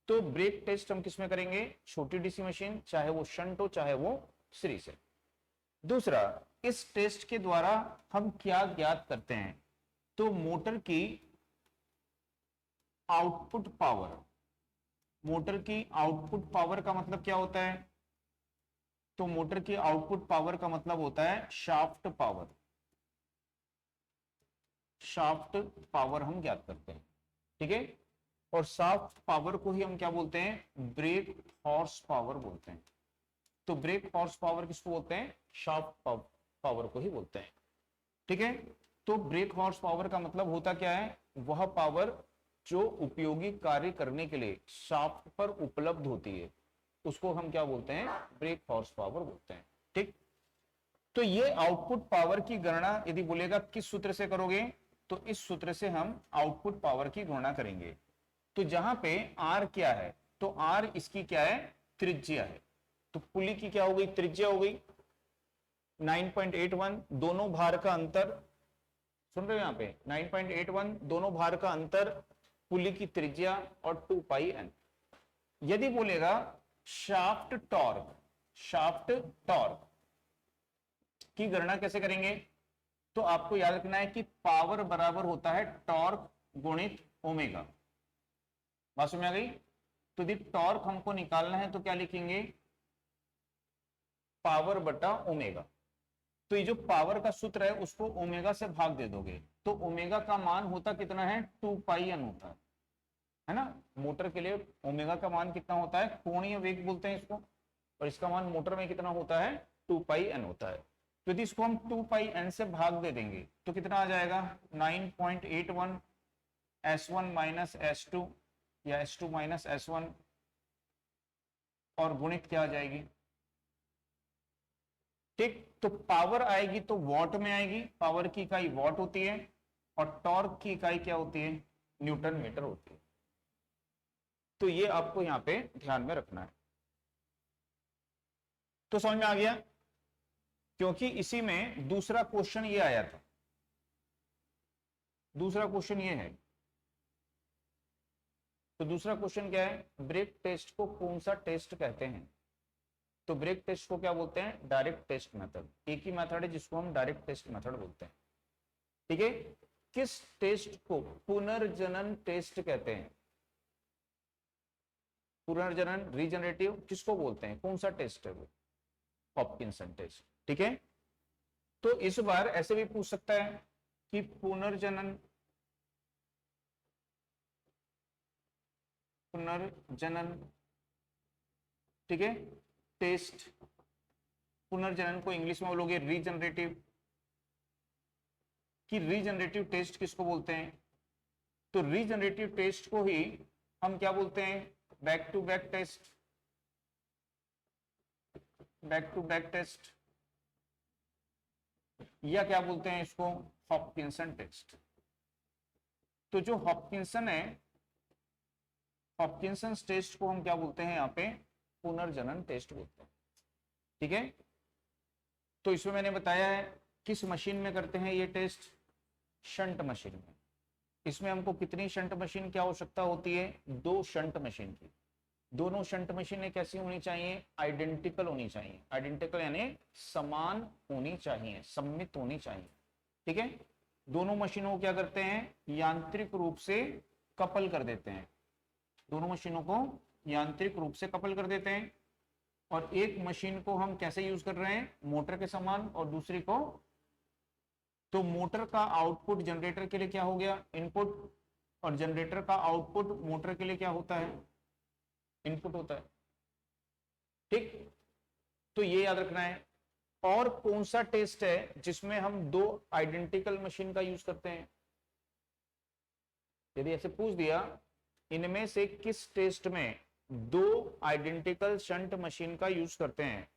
तो ब्रेक टेस्ट हम किसमें करेंगे, छोटी डीसी मशीन, चाहे वो शंट हो चाहे वो सीरीज है। दूसरा, इस टेस्ट के द्वारा हम क्या ज्ञात करते हैं, तो मोटर की आउटपुट पावर। मोटर की आउटपुट पावर का मतलब क्या होता है, तो मोटर की आउटपुट पावर का मतलब होता है शाफ्ट पावर। शाफ्ट पावर हम ज्ञात करते हैं, ठीक है। और शाफ्ट पावर को ही हम क्या बोलते हैं, ब्रेक हॉर्स पावर बोलते हैं। तो ब्रेक हॉर्स पावर किसको बोलते हैं, शाफ्ट पावर को ही बोलते हैं, ठीक है। तो ब्रेक हॉर्स पावर का मतलब होता क्या है, वह पावर जो उपयोगी कार्य करने के लिए शाफ्ट पर उपलब्ध होती है, उसको हम क्या बोलते हैं, ब्रेक हॉर्स पावर बोलते हैं, ठीक। तो ये आउटपुट पावर की गणना यदि बोलेगा किस सूत्र से करोगे, तो इस सूत्र से हम आउटपुट पावर की गणना करेंगे। तो जहां पे आर क्या है, तो आर इसकी क्या है, त्रिज्या है। तो पुली की क्या हो गई, त्रिज्या हो गई 9.81, दोनों भार का अंतर, सुन रहे हो यहां पे 9.81 दोनों भार का अंतर, पुली की त्रिज्या और 2 पाई एन। यदि बोलेगा शाफ्ट टॉर्क, शाफ्ट टॉर्क की गणना कैसे करेंगे, तो आपको याद रखना है कि पावर बराबर होता है टॉर्क गुणित ओमेगा। बात समझ में आ गई। तो यदि टॉर्क हमको निकालना है तो क्या लिखेंगे, पावर बटा ओमेगा। तो ये जो पावर का सूत्र है उसको ओमेगा से भाग दे दोगे, तो ओमेगा का मान होता कितना है, 2 पाई एन होता है ना। मोटर के लिए ओमेगा का मान कितना होता है, कोणीय वेग बोलते हैं इसको, और इसका मान मोटर में कितना होता है, 2 पाई एन होता है। तो यदि इसको हम 2 पाई एन से भाग दे देंगे तो कितना आ जाएगा, 9.81 S1 माइनस S2 या S2 माइनस S1, और गुणित क्या आ जाएगी, ठीक। तो पावर आएगी तो वॉट में आएगी, पावर की इकाई वॉट होती है, और टॉर्क की इकाई क्या होती है, न्यूटन मीटर होती है। तो ये आपको यहां पे ध्यान में रखना है। तो समझ में आ गया, क्योंकि इसी में दूसरा क्वेश्चन ये आया था। दूसरा क्वेश्चन ये है, तो दूसरा क्वेश्चन क्या है, ब्रेक टेस्ट को कौन सा टेस्ट कहते हैं। तो ब्रेक टेस्ट को क्या बोलते हैं, डायरेक्ट टेस्ट मेथड। एक ही मेथड है जिसको हम डायरेक्ट टेस्ट मेथड बोलते हैं, ठीक है। किस टेस्ट को पुनर्जनन टेस्ट कहते हैं, पुनर्जनन रीजनरेटिव किसको बोलते हैं, कौन सा टेस्ट है वो, हॉपकिंसन टेस्ट, ठीक है। तो इस बार ऐसे भी पूछ सकता है कि पुनर्जनन पुनर्जनन, ठीक है, टेस्ट, पुनर्जनन को इंग्लिश में बोलोगे रीजनरेटिव, कि रीजनरेटिव टेस्ट किसको बोलते हैं? तो रीजनरेटिव टेस्ट को ही हम क्या बोलते हैं? Back to back test, back to back test, या क्या बोलते हैं इसको? Hopkinson test. तो जो हॉपकिंसन है, हॉपकिंसन टेस्ट को हम क्या बोलते हैं यहाँ पे? पुनर्जनन टेस्ट बोलते हैं, ठीक है। तो इसमें मैंने बताया है किस मशीन में करते हैं ये टेस्ट? शंट मशीन में। इसमें हमको कितनी शंट मशीन की आवश्यकता होती है? 2 शंट मशीन की। दोनों शंट मशीनें कैसी होनी चाहिए? आइडेंटिकल होनी चाहिए। आइडेंटिकल यानी समान होनी चाहिए, सम्मित होनी चाहिए, ठीक है। दोनों मशीनों को क्या करते हैं? यांत्रिक रूप से कपल कर देते हैं। दोनों मशीनों को यांत्रिक रूप से कपल कर देते हैं। और एक मशीन को हम कैसे यूज कर रहे हैं? मोटर के समान, और दूसरी को, तो मोटर का आउटपुट जनरेटर के लिए क्या हो गया? इनपुट, और जनरेटर का आउटपुट मोटर के लिए क्या होता है? इनपुट होता है, ठीक। तो ये याद रखना है। और कौन सा टेस्ट है जिसमें हम 2 आइडेंटिकल मशीन का यूज करते हैं? यदि ऐसे पूछ दिया इनमें से किस टेस्ट में 2 आइडेंटिकल शंट मशीन का यूज करते हैं,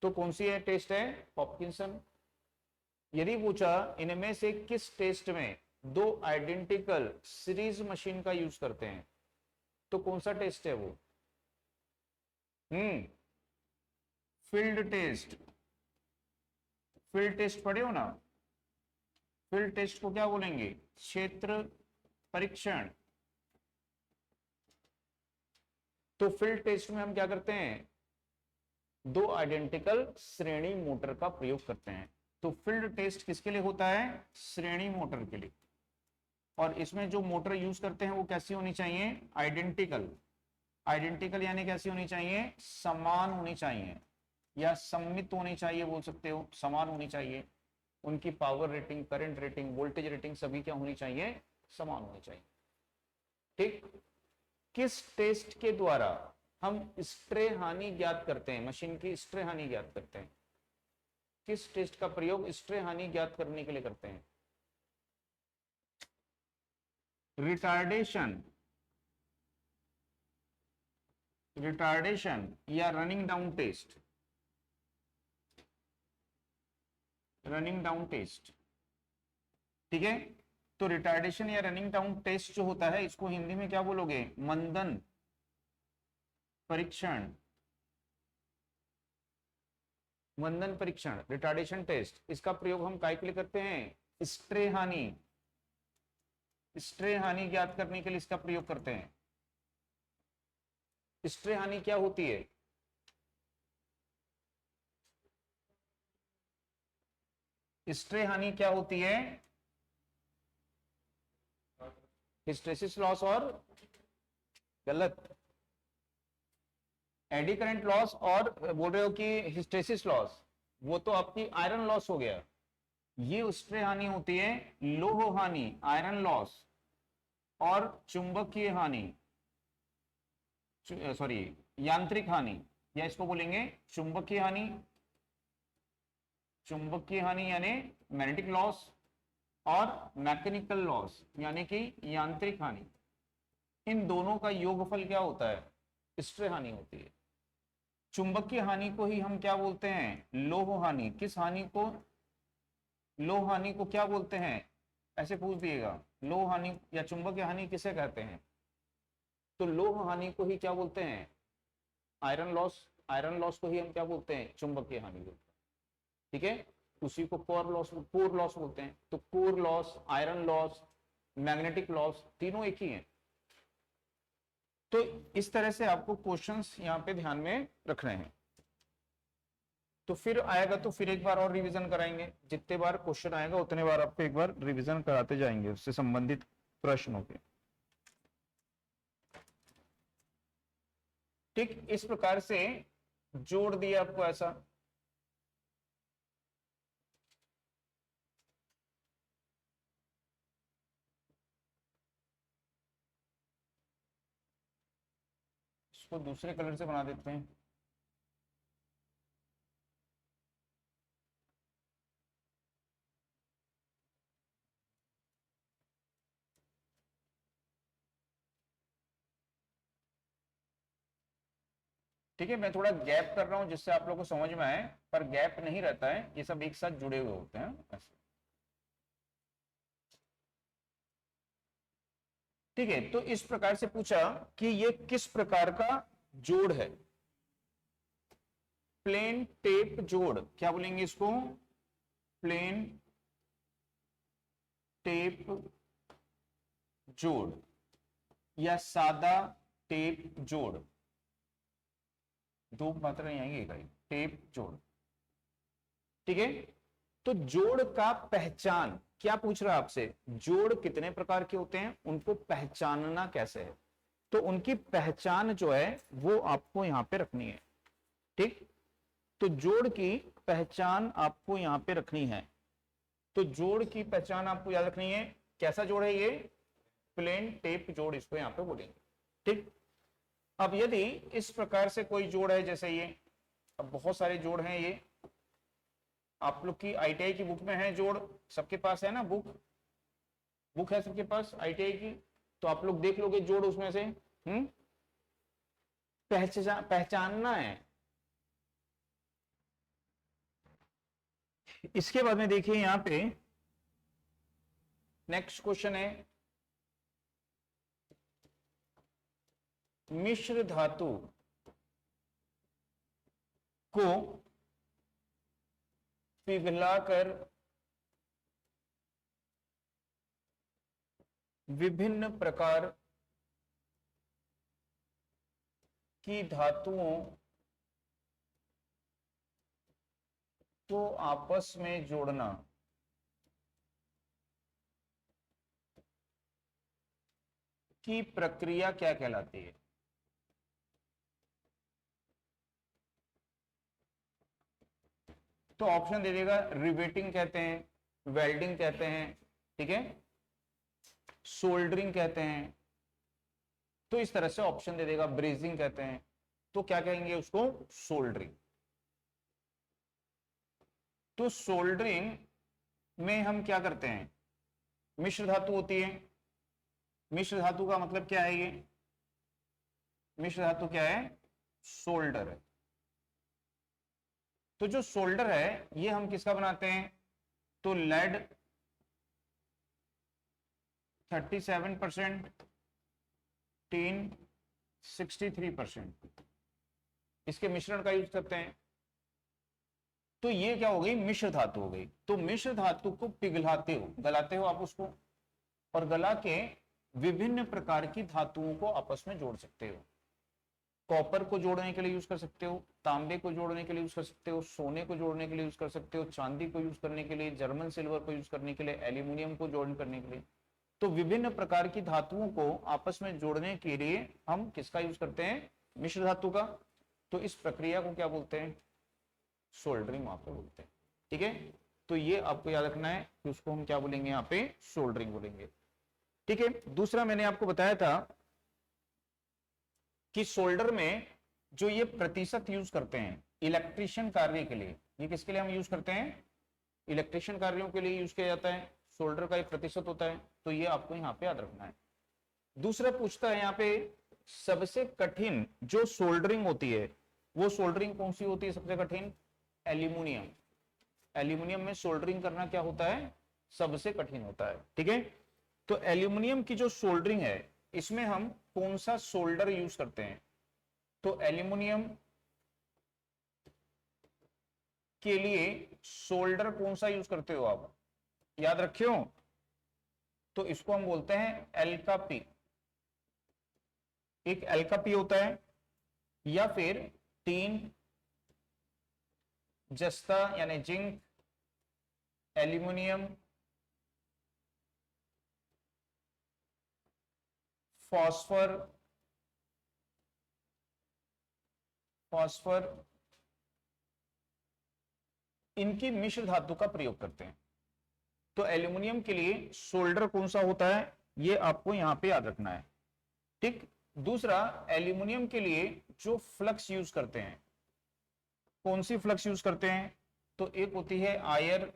तो कौन सी है टेस्ट है? हॉपकिंसन। यदि पूछा इनमें से किस टेस्ट में 2 आइडेंटिकल सीरीज मशीन का यूज करते हैं, तो कौन सा टेस्ट है वो? Field test. फील्ड टेस्ट पढ़े हो ना? फील्ड टेस्ट को क्या बोलेंगे? क्षेत्र परीक्षण। तो फील्ड टेस्ट में हम क्या करते हैं? 2 आइडेंटिकल श्रेणी मोटर का प्रयोग करते हैं। तो फील्ड टेस्ट किसके लिए होता है? श्रेणी मोटर के लिए। और इसमें जो मोटर यूज करते हैं वो कैसी होनी चाहिए? आइडेंटिकल। आइडेंटिकल यानी कैसी होनी चाहिए? समान होनी चाहिए, या सम्मित होनी चाहिए बोल सकते हो, समान होनी चाहिए। उनकी power rating, current rating, voltage rating सभी क्या होनी चाहिए? समान होनी चाहिए, ठीक। किस टेस्ट के द्वारा हम स्ट्रे हानि ज्ञात करते हैं? मशीन की स्ट्रे हानि ज्ञात करते हैं। किस टेस्ट का प्रयोग स्ट्रे हानि ज्ञात करने के लिए करते हैं? रिटार्डेशन, रिटार्डेशन या running down test. Running down test, ठीक है। तो रिटार्डेशन या रनिंग डाउन टेस्ट जो होता है, इसको हिंदी में क्या बोलोगे? मंदन परीक्षण। मंदन परीक्षण, रिटार्डेशन टेस्ट, इसका प्रयोग हम काय के लिए करते हैं? स्ट्रे हानि, स्ट्रे हानि ज्ञात करने के लिए इसका प्रयोग करते हैं। स्ट्रे हानि क्या होती है? स्ट्रे हानि क्या होती है? हिस्टेरिसिस लॉस और, गलत, एडी करंट लॉस, और बोल रहे हो कि हिस्टेरिसिस लॉस, वो तो आपकी आयरन लॉस हो गया। ये स्ट्रे हानि होती है लौह हानि, आयरन लॉस, और चुंबकीय हानि, सॉरी यांत्रिक हानि, या इसको बोलेंगे चुंबकीय हानि। चुंबकीय हानि यानी मैग्नेटिक लॉस, और मैकेनिकल लॉस यानी कि यांत्रिक हानि। इन दोनों का योगफल क्या होता है? स्ट्रे हानि होती है। चुंबकीय हानि को ही हम क्या बोलते हैं? लौह हानि। किस हानि को? लौह हानि को क्या बोलते हैं? ऐसे पूछ दिएगा, लौह हानि या चुंबकीय हानि किसे कहते हैं? तो लौह हानि को ही क्या बोलते हैं? Iron loss. आयरन लॉस को ही हम क्या बोलते हैं? चुंबकीय हानि बोलते हैं, ठीक है। उसी को कोर लॉस, कोर लॉस बोलते हैं। तो core loss, iron loss, magnetic loss, तीनों एक ही हैं। तो इस तरह से आपको क्वेश्चंस यहां पे ध्यान में रखने हैं। तो फिर आएगा तो फिर एक बार और रिवीजन कराएंगे। जितने बार क्वेश्चन आएगा उतने बार आपको एक बार रिवीजन कराते जाएंगे उससे संबंधित प्रश्नों के, ठीक। इस प्रकार से जोड़ दिया आपको ऐसा। इसको दूसरे कलर से बना देते हैं। ठीक है, मैं थोड़ा गैप कर रहा हूं जिससे आप लोगों को समझ में आए, पर गैप नहीं रहता है, ये सब एक साथ जुड़े हुए होते हैं ऐसे। ठीक है, तो इस प्रकार से पूछा कि ये किस प्रकार का जोड़ है। प्लेन टेप जोड़, क्या बोलेंगे इसको? प्लेन टेप जोड़ या सादा टेप जोड़, दो मात्रा आएंगे भाई, टेप जोड़। ठीक है, तो जोड़ का पहचान क्या पूछ रहा है आपसे? जोड़ कितने प्रकार के होते हैं, उनको पहचानना कैसे है? तो उनकी पहचान जो है वो आपको यहां पे रखनी है। ठीक, तो जोड़ की पहचान आपको यहां पे रखनी है। तो जोड़ की पहचान आपको याद रखनी है। कैसा जोड़ है ये? प्लेन टेप जोड़ इसको यहां पे बोलेंगे। ठीक, अब यदि इस प्रकार से कोई जोड़ है, जैसे ये, अब बहुत सारे जोड़ हैं, ये आप लोग की आईटीआई की बुक में है जोड़, सबके पास है ना बुक? बुक है सबके पास आईटीआई की, तो आप लोग देख लोगे जोड़ उसमें से। पहचानना है। इसके बाद में देखिए यहां पे नेक्स्ट क्वेश्चन है, मिश्र धातु को पिघलाकर विभिन्न प्रकार की धातुओं को आपस में जोड़ना की प्रक्रिया क्या कहलाती है? तो ऑप्शन दे देगा, रिवेटिंग कहते हैं, वेल्डिंग कहते हैं, ठीक है, सोल्डरिंग कहते हैं। तो इस तरह से ऑप्शन दे देगा, ब्रेजिंग कहते हैं, तो क्या कहेंगे उसको? सोल्डरिंग। तो सोल्डरिंग में हम क्या करते हैं? मिश्र धातु होती है। मिश्र धातु का मतलब क्या है? ये मिश्र धातु क्या है? सोल्डर है। तो जो सोल्डर है ये हम किसका बनाते हैं? तो लेड 37%, टीन 63%, इसके मिश्रण का यूज करते हैं। तो ये क्या हो गई? मिश्र धातु हो गई। तो मिश्र धातु को पिघलाते हो, गलाते हो आप उसको, और गला के विभिन्न प्रकार की धातुओं को आपस में जोड़ सकते हो। कॉपर को जोड़ने के लिए यूज कर सकते हो, तांबे को जोड़ने के लिए यूज कर सकते हो, सोने को जोड़ने के लिए यूज कर सकते हो, चांदी को यूज करने के लिए, जर्मन सिल्वर को यूज करने के लिए, एल्यूमिनियम को जोड़ने करने के लिए। तो विभिन्न प्रकार की धातुओं को आपस में जोड़ने के लिए हम किसका यूज करते हैं? मिश्र धातु का। तो इस प्रक्रिया को क्या बोलते हैं? सोल्डरिंग वहां पे बोलते हैं। ठीक है, तो ये आपको याद रखना है कि उसको हम क्या बोलेंगे? यहाँ पे सोल्डरिंग बोलेंगे। ठीक है, दूसरा मैंने आपको बताया था कि सोल्डर में जो ये प्रतिशत यूज करते हैं इलेक्ट्रिशियन कार्य के लिए, ये किसके लिए हम यूज करते हैं? इलेक्ट्रिशियन कार्यों के लिए यूज किया जाता है। सोल्डर का एक प्रतिशत होता है, तो ये आपको यहाँ पे याद रखना है। दूसरा पूछता है यहाँ पे, सबसे कठिन जो सोल्डरिंग होती है वो सोल्डरिंग कौन सी होती है सबसे कठिन? एल्यूमिनियम। एल्यूमिनियम में सोल्डरिंग करना क्या होता है? सबसे कठिन होता है। ठीक है, तो एल्यूमिनियम की जो सोल्डरिंग है इसमें हम कौन सा सोल्डर यूज करते हैं? तो एल्यूमिनियम के लिए सोल्डर कौन सा यूज करते हो आप? याद रखियो, तो इसको हम बोलते हैं एल्का पी। एक एल्का पी होता है, या फिर टीन, जस्ता यानी जिंक, एल्यूमिनियम, फॉस्फर, फॉस्फर, इनकी मिश्र धातु का प्रयोग करते हैं। तो एल्यूमिनियम के लिए सोल्डर कौन सा होता है ये आपको यहां पे याद रखना है। ठीक, दूसरा, एल्यूमिनियम के लिए जो फ्लक्स यूज करते हैं, कौन सी फ्लक्स यूज करते हैं? तो एक होती है आयर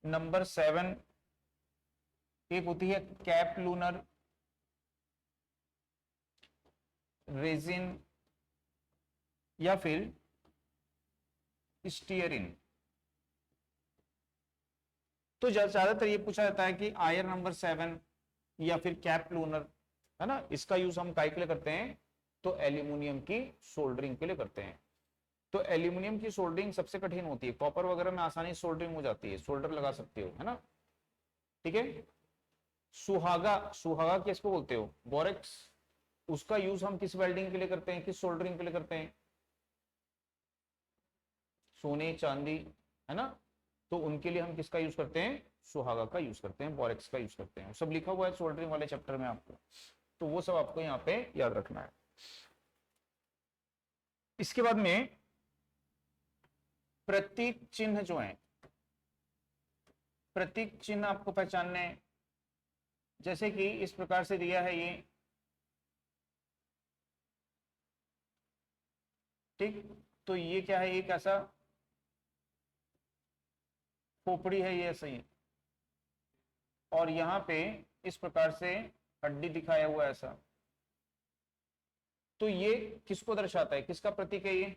नंबर 7, एक होती है कैप लूनर, रेजिन, या फिर स्टीयरिन। तो ज्यादातर ये पूछा जाता है कि आयर नंबर 7 या फिर कैप लूनर, है ना, इसका यूज हम काय के लिए करते हैं? तो एल्यूमिनियम की सोल्डरिंग के लिए करते हैं। तो एल्यूमिनियम की सोल्डरिंग सबसे कठिन होती है, कॉपर वगैरह में आसानी सोल्डरिंग हो जाती है, सोल्डर लगा सकते हो, है ना, ठीक है। सुहागा, सुहागा किसको बोलते हो? बोरेक्स, उसका यूज हम किस वेल्डिंग के लिए करते हैं, किस सोल्डरिंग के लिए करते हैं? सोने चांदी, है ना, तो उनके लिए हम किसका यूज करते हैं? सुहागा का यूज करते हैं, बोरेक्स का यूज करते हैं, सब लिखा हुआ है सोल्डरिंग वाले चैप्टर में आपको, तो वो सब आपको यहाँ पे याद रखना है। इसके बाद में प्रतीक चिन्ह जो है, प्रतीक चिन्ह आपको पहचानने हैं, जैसे कि इस प्रकार से दिया है ये, ठीक। तो ये क्या है? एक ऐसा खोपड़ी है, ये ऐसा ही, और यहां पे इस प्रकार से हड्डी दिखाया हुआ है ऐसा। तो ये किसको दर्शाता है, किसका प्रतीक है ये?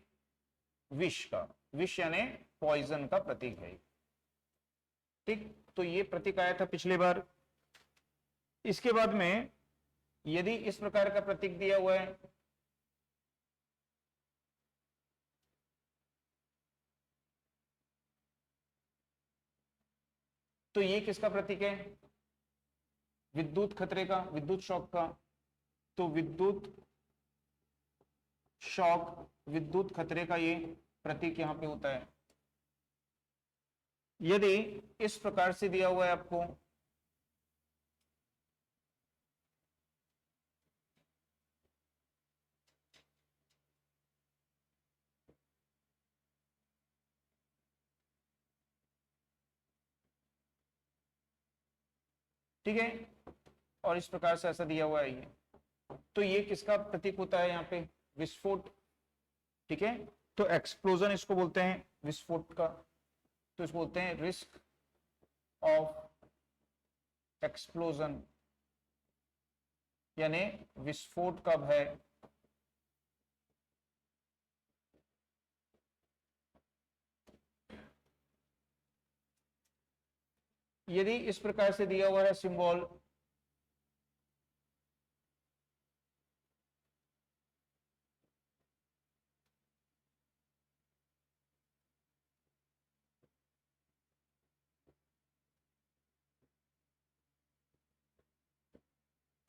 विष का, विष यानी पॉइजन का प्रतीक है, ठीक। तो ये प्रतीक आया था पिछली बार। इसके बाद में यदि इस प्रकार का प्रतीक दिया हुआ है, तो ये किसका प्रतीक है? विद्युत खतरे का, विद्युत शॉक का। तो विद्युत शॉक, विद्युत खतरे का ये प्रतीक यहां पे होता है। यदि इस प्रकार से दिया हुआ है आपको, ठीक है, और इस प्रकार से ऐसा दिया हुआ है ये, तो ये किसका प्रतीक होता है यहाँ पे? विस्फोट, ठीक है। तो एक्सप्लोजन इसको बोलते हैं, विस्फोट का, तो इसको बोलते हैं रिस्क ऑफ एक्सप्लोजन, यानी विस्फोट का भय। यदि इस प्रकार से दिया हुआ है सिंबल,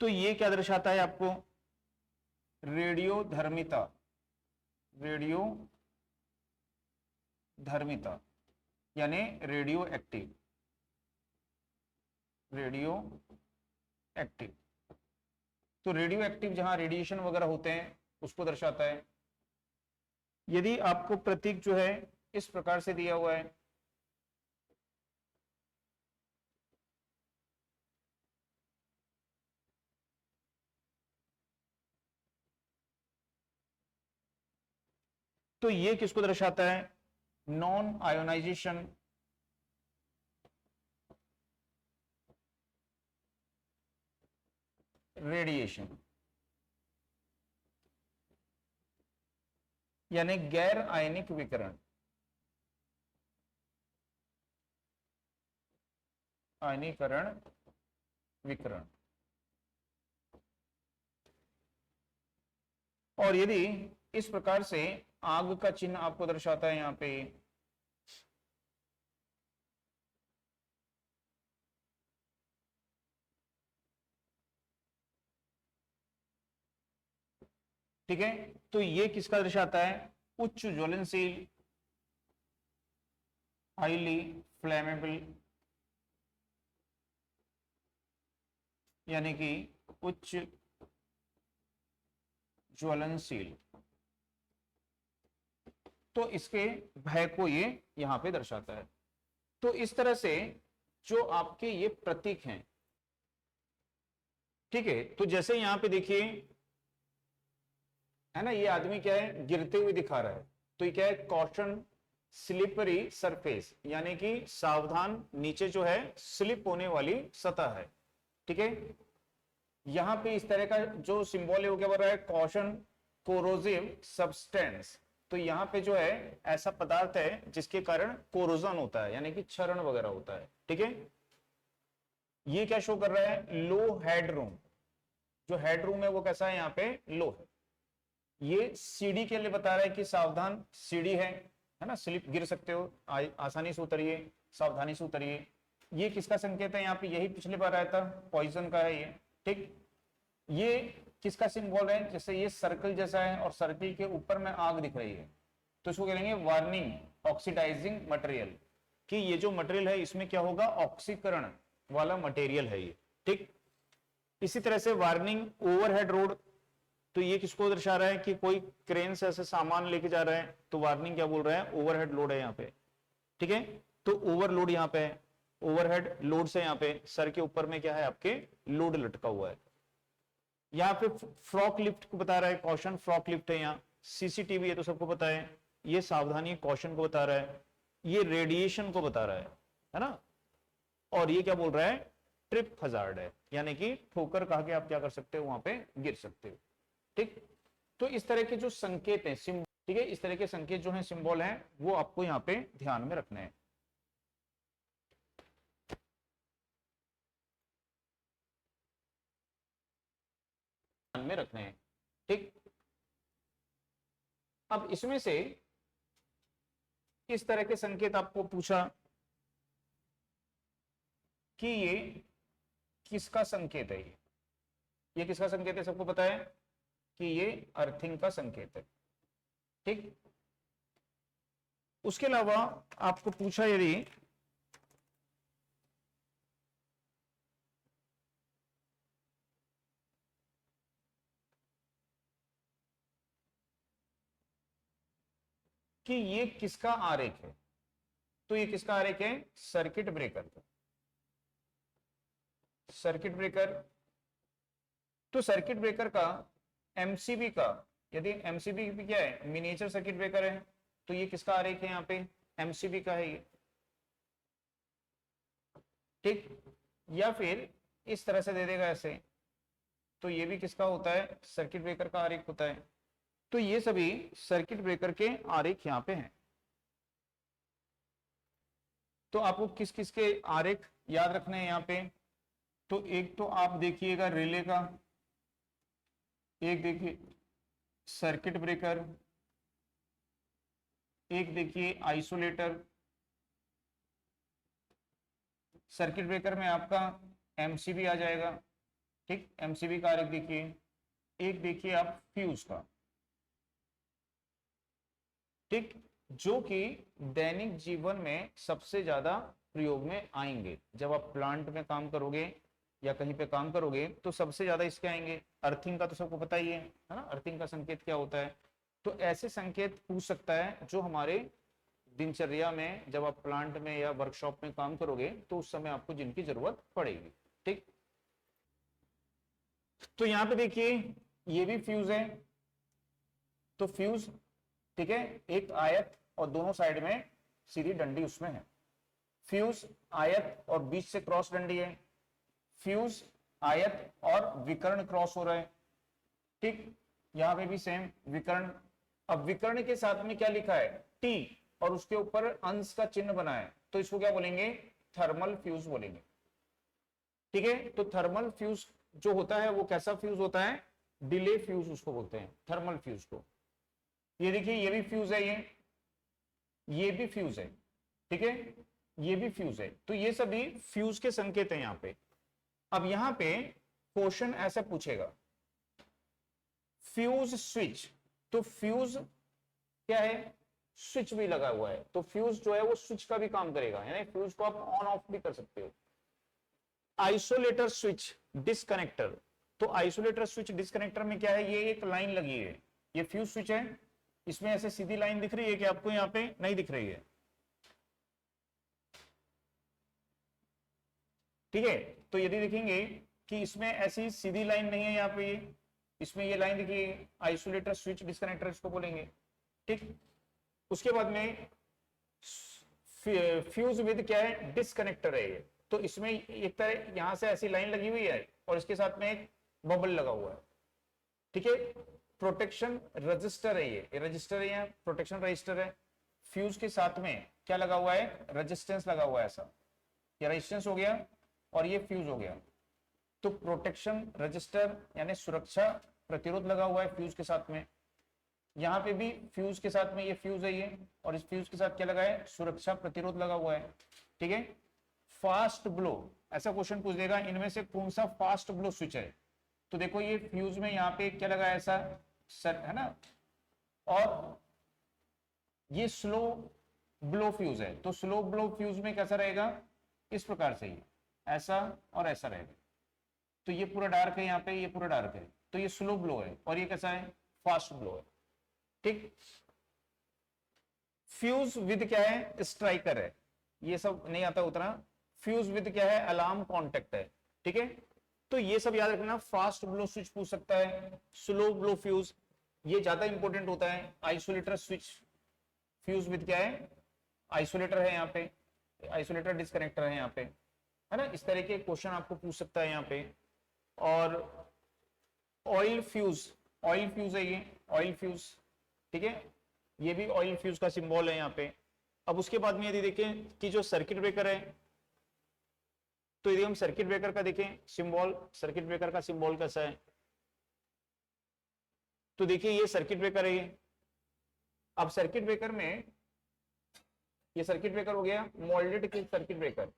तो ये क्या दर्शाता है आपको? रेडियो धर्मिता, रेडियो धर्मिता यानी रेडियो एक्टिव, रेडियो एक्टिव। तो रेडियो एक्टिव जहां रेडिएशन वगैरह होते हैं उसको दर्शाता है। यदि आपको प्रतीक जो है इस प्रकार से दिया हुआ है, तो ये किसको दर्शाता है? नॉन आयोनाइजेशन रेडिएशन, यानी गैर आयनिक विकिरण, आयनीकरण विकिरण। और यदि इस प्रकार से आग का चिन्ह आपको दर्शाता है यहां पे, ठीक है, तो ये किसका दर्शाता है? उच्च ज्वलनशील, हाईली फ्लेमेबल, यानी कि उच्च ज्वलनशील। तो इसके भय को ये यहां पे दर्शाता है। तो इस तरह से जो आपके ये प्रतीक हैं, ठीक है, तो जैसे यहां पे देखिए, है ना, ये आदमी क्या है, गिरते हुए दिखा रहा है, तो ये क्या है, कॉशन स्लिपरी सरफेस, यानी कि सावधान, नीचे जो है स्लिप होने वाली सतह है। ठीक है, यहां पे इस तरह का जो सिंबल है वो क्या बोल रहा है, कॉशन कोरोसिव सब्सटेंस। तो यहां पे जो है ऐसा पदार्थ है जिसके कारण कोरोजन होता है, यानी कि क्षरण वगैरह होता है। ठीक है, ये क्या शो कर रहा है, लो हेड रूम। जो हेड रूम है वो कैसा है, यहाँ पे लो है। ये सीढ़ी के लिए बता रहा है कि सावधान, सीढ़ी है ना, स्लिप, गिर सकते हो, आसानी से उतरिए, सावधानी से उतरिए। ये किसका संकेत है, यहाँ पे यही पिछले बार आया था, पॉइजन का है ये। ठीक, ये किसका सिंबल है, जैसे ये सर्कल जैसा है और सर्कल के ऊपर में आग दिख रही है, तो इसको कहेंगे वार्निंग ऑक्सीडाइजिंग मटेरियल, कि ये जो मटेरियल है इसमें क्या होगा, ऑक्सीकरण वाला मटेरियल है ये। ठीक, इसी तरह से वार्निंग ओवरहेड रोड, तो ये किसको दर्शा रहा है कि कोई क्रेन से ऐसे सामान लेके जा रहा है, तो वार्निंग क्या बोल रहा है, ओवरहेड लोड है यहाँ पे। ठीक है, तो ओवरलोड यहाँ पे है, ओवरहेड लोड से यहाँ पे सर के ऊपर में क्या है, आपके लोड लटका हुआ है। यहाँ पे फ्रॉक लिफ्ट को बता रहा है, कॉशन फ्रॉक लिफ्ट है यहाँ। सीसीटीवी है तो सबको पता है, ये सावधानी कॉशन को बता रहा है, ये रेडिएशन को बता रहा है ना, और ये क्या बोल रहा है, ट्रिप हजार्ड है, यानी कि ठोकर खा के आप क्या कर सकते हो, वहां पे गिर सकते हो। ठीक, तो इस तरह के जो संकेत हैं, ठीक है, इस तरह के संकेत जो है, सिंबल हैं, वो आपको यहाँ पे ध्यान में रखने हैं। ध्यान में रखने हैं। ठीक, अब इसमें से इस तरह के संकेत आपको पूछा कि ये किसका संकेत है, ये किसका संकेत है, सबको पता है कि ये अर्थिंग का संकेत है। ठीक, उसके अलावा आपको पूछा यदि कि ये किसका आरेख है, तो ये किसका आरेख है, सर्किट ब्रेकर का। सर्किट ब्रेकर, तो सर्किट ब्रेकर का एमसीबी का, यदि एमसीबी भी क्या है, मिनिएचर सर्किट ब्रेकर है, तो ये किसका आरेख है, यहाँ पे एमसीबी का है ये। ठीक, या फिर इस तरह से दे देगा ऐसे, तो ये भी किसका होता है, सर्किट ब्रेकर का आरेख होता है। तो ये सभी सर्किट ब्रेकर के आरेख यहाँ पे हैं। तो आपको किस किस के आरेख याद रखने हैं यहाँ पे, तो एक तो आप देखिएगा रिले का, एक देखिए सर्किट ब्रेकर, एक देखिए आइसोलेटर। सर्किट ब्रेकर में आपका एमसीबी आ जाएगा। ठीक, एमसीबी का आरेख देखिए। एक देखिए आप फ्यूज का। ठीक, जो कि दैनिक जीवन में सबसे ज्यादा प्रयोग में आएंगे, जब आप प्लांट में काम करोगे या कहीं पे काम करोगे तो सबसे ज्यादा इसके आएंगे। अर्थिंग का तो सबको पता ही है ना, अर्थिंग का संकेत क्या होता है। तो ऐसे संकेत पूछ सकता है जो हमारे दिनचर्या में, जब आप प्लांट में या वर्कशॉप में काम करोगे तो उस समय आपको जिनकी जरूरत पड़ेगी। ठीक, तो यहां पे देखिए ये भी फ्यूज है, तो फ्यूज, ठीक है, एक आयत और दोनों साइड में सीधी डंडी उसमें है। फ्यूज आयत और बीच से क्रॉस डंडी है। फ्यूज आयत और विकर्ण क्रॉस हो रहा है। ठीक, यहां पे भी सेम विकर्ण। अब विकर्ण के साथ में क्या लिखा है, टी, और उसके ऊपर अंश का चिन्ह बना है, तो इसको क्या बोलेंगे, थर्मल फ्यूज बोलेंगे। ठीक है, तो थर्मल फ्यूज जो होता है वो कैसा फ्यूज होता है, डिले फ्यूज उसको बोलते हैं, थर्मल फ्यूज को। ये देखिए ये भी फ्यूज है, ये भी फ्यूज है। ठीक है, ये भी फ्यूज है। तो ये सभी फ्यूज के संकेत हैं यहां पे। अब यहां पे क्वेश्चन ऐसा पूछेगा, फ्यूज स्विच, तो फ्यूज क्या है, स्विच भी लगा हुआ है, तो फ्यूज जो है वो स्विच का भी काम करेगा, यानी फ्यूज को आप ऑन ऑफ भी कर सकते हो। आइसोलेटर स्विच डिस्कनेक्टर, तो आइसोलेटर स्विच डिस्कनेक्टर में क्या है, ये एक लाइन लगी है, ये फ्यूज स्विच है, इसमें ऐसे सीधी लाइन दिख रही है कि आपको यहां पे नहीं दिख रही है। ठीक है, तो यदि देखेंगे कि इसमें ऐसी सीधी लाइन नहीं है यहाँ पे, ये इसमें ये लाइन देखिए, आइसोलेटर स्विच डिस्कनेक्टर इसको बोलेंगे, ठीक। उसके बाद में फ्यूज विद क्या है, डिस्कनेक्टर है ये। तो इसमें एक तरह यहां से ऐसी लाइन लगी हुई है और इसके साथ में एक बबल लगा हुआ है, ठीक है। प्रोटेक्शन रजिस्टर है ये रजिस्टर है, यहाँ प्रोटेक्शन रजिस्टर है। फ्यूज के साथ में क्या लगा हुआ है, रेजिस्टेंस लगा हुआ है ऐसा, ये रेजिस्टेंस हो गया और ये फ्यूज हो गया। तो प्रोटेक्शन रजिस्टर यानी सुरक्षा प्रतिरोध लगा हुआ है फ्यूज के साथ में। यहाँ पे भी फ्यूज के साथ में ये फ्यूज है ये, और इस फ्यूज के साथ क्या लगा है, सुरक्षा प्रतिरोध लगा हुआ है, ठीक है। फास्ट ब्लो, ऐसा क्वेश्चन पूछ देगा इनमें से कौन सा फास्ट ब्लो स्विच है। तो देखो ये फ्यूज में यहाँ पे क्या लगा है ऐसा सर, है ना, और ये स्लो ब्लो फ्यूज है। तो स्लो ब्लो फ्यूज में कैसा रहेगा, इस प्रकार से ही ऐसा और ऐसा रहेगा। तो ये पूरा डार्क है यहाँ पे, ये पूरा डार्क है, तो ये स्लो ब्लो है, और ये कैसा है, फास्ट ब्लो है, ठीक। फ्यूज विद क्या है, स्ट्राइकर है, ये सब नहीं आता उतना। फ्यूज विद क्या है, अलार्म कॉन्टेक्ट है, ठीक है। तो ये सब याद रखना। फास्ट ब्लो स्विच पूछ सकता है, स्लो ब्लो फ्यूज ये ज्यादा इंपॉर्टेंट होता है। आइसोलेटर स्विच, फ्यूज विद क्या है, आइसोलेटर है यहाँ पे, आइसोलेटर डिस्कनेक्टर है यहाँ पे, है ना। इस तरह के क्वेश्चन आपको पूछ सकता है यहाँ पे। और ऑयल फ्यूज, ऑयल फ्यूज है ये, ऑयल फ्यूज, ठीक है, ये भी ऑयल फ्यूज का सिंबल है यहाँ पे। अब उसके बाद में यदि देखें कि जो सर्किट ब्रेकर है, तो यदि हम सर्किट ब्रेकर का देखें सिंबल, सर्किट ब्रेकर का सिंबल कैसा है, तो देखिए ये सर्किट ब्रेकर है ये। अब सर्किट ब्रेकर में ये सर्किट ब्रेकर हो गया, मोल्डेड के सर्किट ब्रेकर,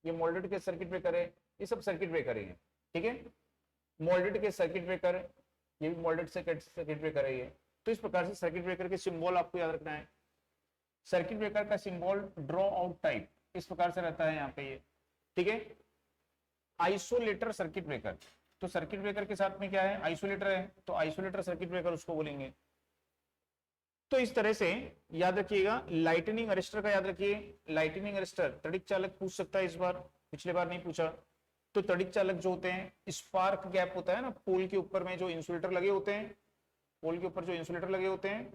ये मोल्डेड के सर्किट ब्रेकर है, ये सब सर्किट ब्रेकर है, ठीक है। मोल्डेड के सर्किट ब्रेकर, ये भी मोल्डेड सर्किट ब्रेकर है ये। तो इस प्रकार से सर्किट ब्रेकर के सिंबल आपको याद रखना है। सर्किट ब्रेकर का सिंबल ड्रॉ आउट टाइप इस प्रकार से रहता है यहाँ पे ये, ठीक है। आइसोलेटर सर्किट ब्रेकर, तो सर्किट ब्रेकर के साथ में क्या है, आइसोलेटर है, तो आइसोलेटर सर्किट ब्रेकर उसको बोलेंगे। तो इस तरह से याद रखिएगा। लाइटनिंग अरेस्टर का याद रखिए, लाइटनिंग अरेस्टर तड़िक चालक पूछ सकता है इस बार, पिछले बार नहीं पूछा। तो तड़िक चालक जो होते हैं, स्पार्क गैप होता है ना, पोल के ऊपर में जो इंसुलेटर लगे होते हैं, पोल के ऊपर जो इंसुलेटर लगे होते हैं,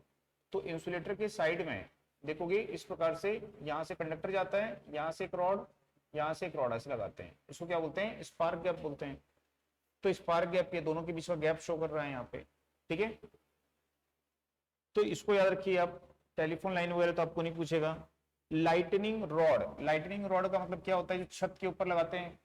तो इंसुलेटर के साइड में देखोगे इस प्रकार से यहां से कंडक्टर जाता है, यहां से एक रॉड, यहां से एक रॉड ऐसे लगाते हैं, इसको क्या बोलते हैं, स्पार्क गैप बोलते हैं। तो स्पार्क गैप, ये दोनों के बीच का गैप शो कर रहा है यहाँ पे, ठीक है। तो इसको याद रखिए आप। टेलीफोन लाइन वगैरह तो आपको नहीं पूछेगा। लाइटनिंग रॉड, लाइटनिंग रॉड का मतलब क्या होता है, जो छत के ऊपर लगाते हैं,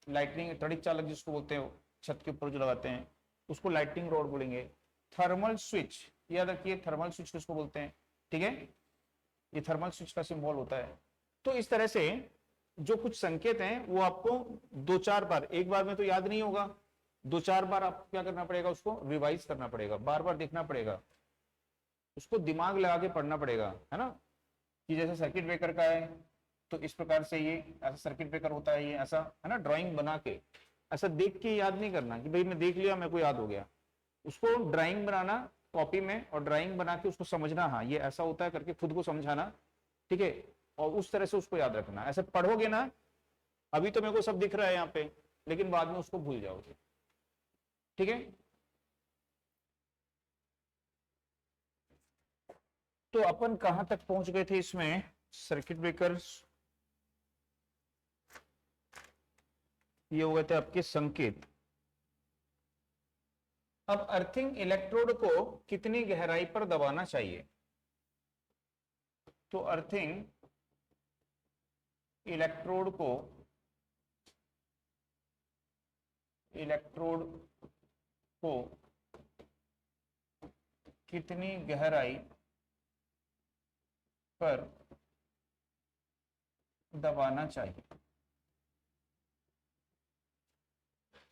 लाइटनिंग तड़िक चालक जिसको बोलते हैं, छत के ऊपर जो लगाते हैं उसको लाइटनिंग रॉड बोलेंगे। थर्मल स्विच याद रखिए, थर्मल स्विच किसको बोलते हैं, ठीक है, ये थर्मल स्विच का सिंबल होता है। तो इस तरह से जो कुछ संकेत हैं वो आपको दो चार बार, एक बार में तो याद नहीं होगा, दो चार बार आपको क्या करना पड़ेगा, उसको रिवाइज करना पड़ेगा, बार बार देखना पड़ेगा, उसको दिमाग लगा के पढ़ना पड़ेगा, है ना। कि जैसे सर्किट ब्रेकर का है तो इस प्रकार से ये ऐसा सर्किट ब्रेकर होता है, ये ऐसा, है ना, ड्राइंग बना के, ऐसा देख के याद नहीं करना कि भाई मैं देख लिया मेरे को याद हो गया। उसको ड्राइंग बनाना कॉपी में, और ड्राइंग बना के उसको समझना, हाँ ये ऐसा होता है करके खुद को समझाना, ठीक है, और उस तरह से उसको याद रखना। ऐसे पढ़ोगे ना, अभी तो मेरे को सब दिख रहा है यहाँ पे, लेकिन बाद में उसको भूल जाओगे, ठीक है। तो अपन कहां तक पहुंच गए थे इसमें, सर्किट ब्रेकर्स ये हो गए थे आपके संकेत। अब अर्थिंग इलेक्ट्रोड को कितनी गहराई पर दबाना चाहिए, तो अर्थिंग इलेक्ट्रोड को, इलेक्ट्रोड को कितनी गहराई पर दबाना चाहिए।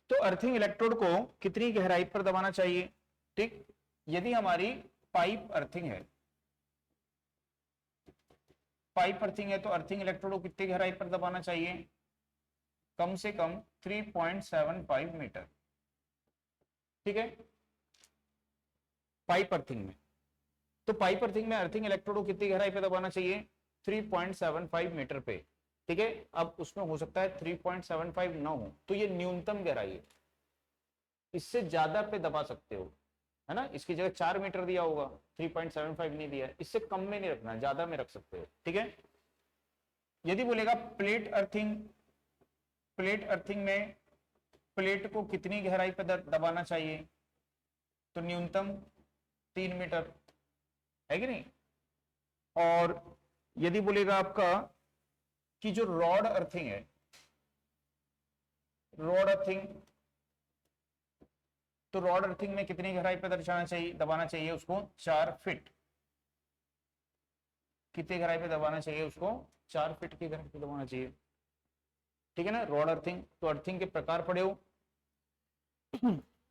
तो अर्थिंग इलेक्ट्रोड को कितनी गहराई पर दबाना चाहिए, ठीक। यदि हमारी पाइप अर्थिंग है, पाइप अर्थिंग है, तो अर्थिंग इलेक्ट्रोड को कितनी गहराई पर दबाना चाहिए, कम से कम 3.75 मीटर, ठीक है, पाइप अर्थिंग में। तो पाइप अर्थिंग में अर्थिंग इलेक्ट्रोड को कितनी गहराई पे दबाना चाहिए, 3.75 मीटर पे, ठीक है, अब उसमें हो सकता है 3.75 ना हो, तो ये न्यूनतम गहराई है, इससे ज्यादा पे दबा सकते हो, है ना। इसकी जगह 4 मीटर दिया होगा, 3.75 नहीं दिया, इससे कम में नहीं रखना, ज्यादा में रख सकते हो, ठीक है। यदि बोलेगा प्लेट अर्थिंग, प्लेट अर्थिंग में प्लेट को कितनी गहराई पर दबाना चाहिए, तो न्यूनतम 3 मीटर, है कि नहीं। और यदि बोलेगा आपका कि जो रॉड अर्थिंग है, रॉड अर्थिंग, तो रॉड अर्थिंग में कितनी गहराई पर दर्शाना चाहिए, दबाना चाहिए उसको, 4 फीट। कितनी गहराई पे दबाना चाहिए उसको, 4 फीट की गहराई पे दबाना चाहिए, ठीक है ना। रॉड अर्थिंग, तो अर्थिंग के प्रकार पढ़े हो,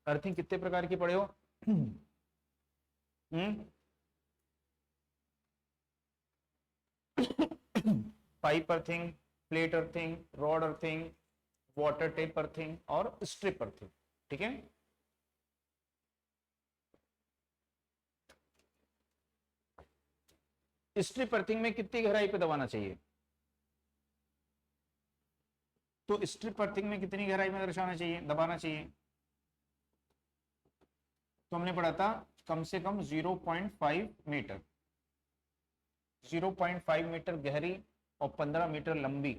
अर्थिंग कितने प्रकार की पढ़े हो, pipe earthing, plate earthing, rod earthing, water tape earthing और स्ट्रिप अर्थिंग, ठीक है। स्ट्रिप अर्थिंग में कितनी गहराई पे दबाना चाहिए, तो स्ट्रिप अर्थिंग में कितनी गहराई में दर्शाना चाहिए, दबाना चाहिए, तो हमने पढ़ा था कम से कम 0.5 मीटर, 0.5 मीटर गहरी और 15 मीटर लंबी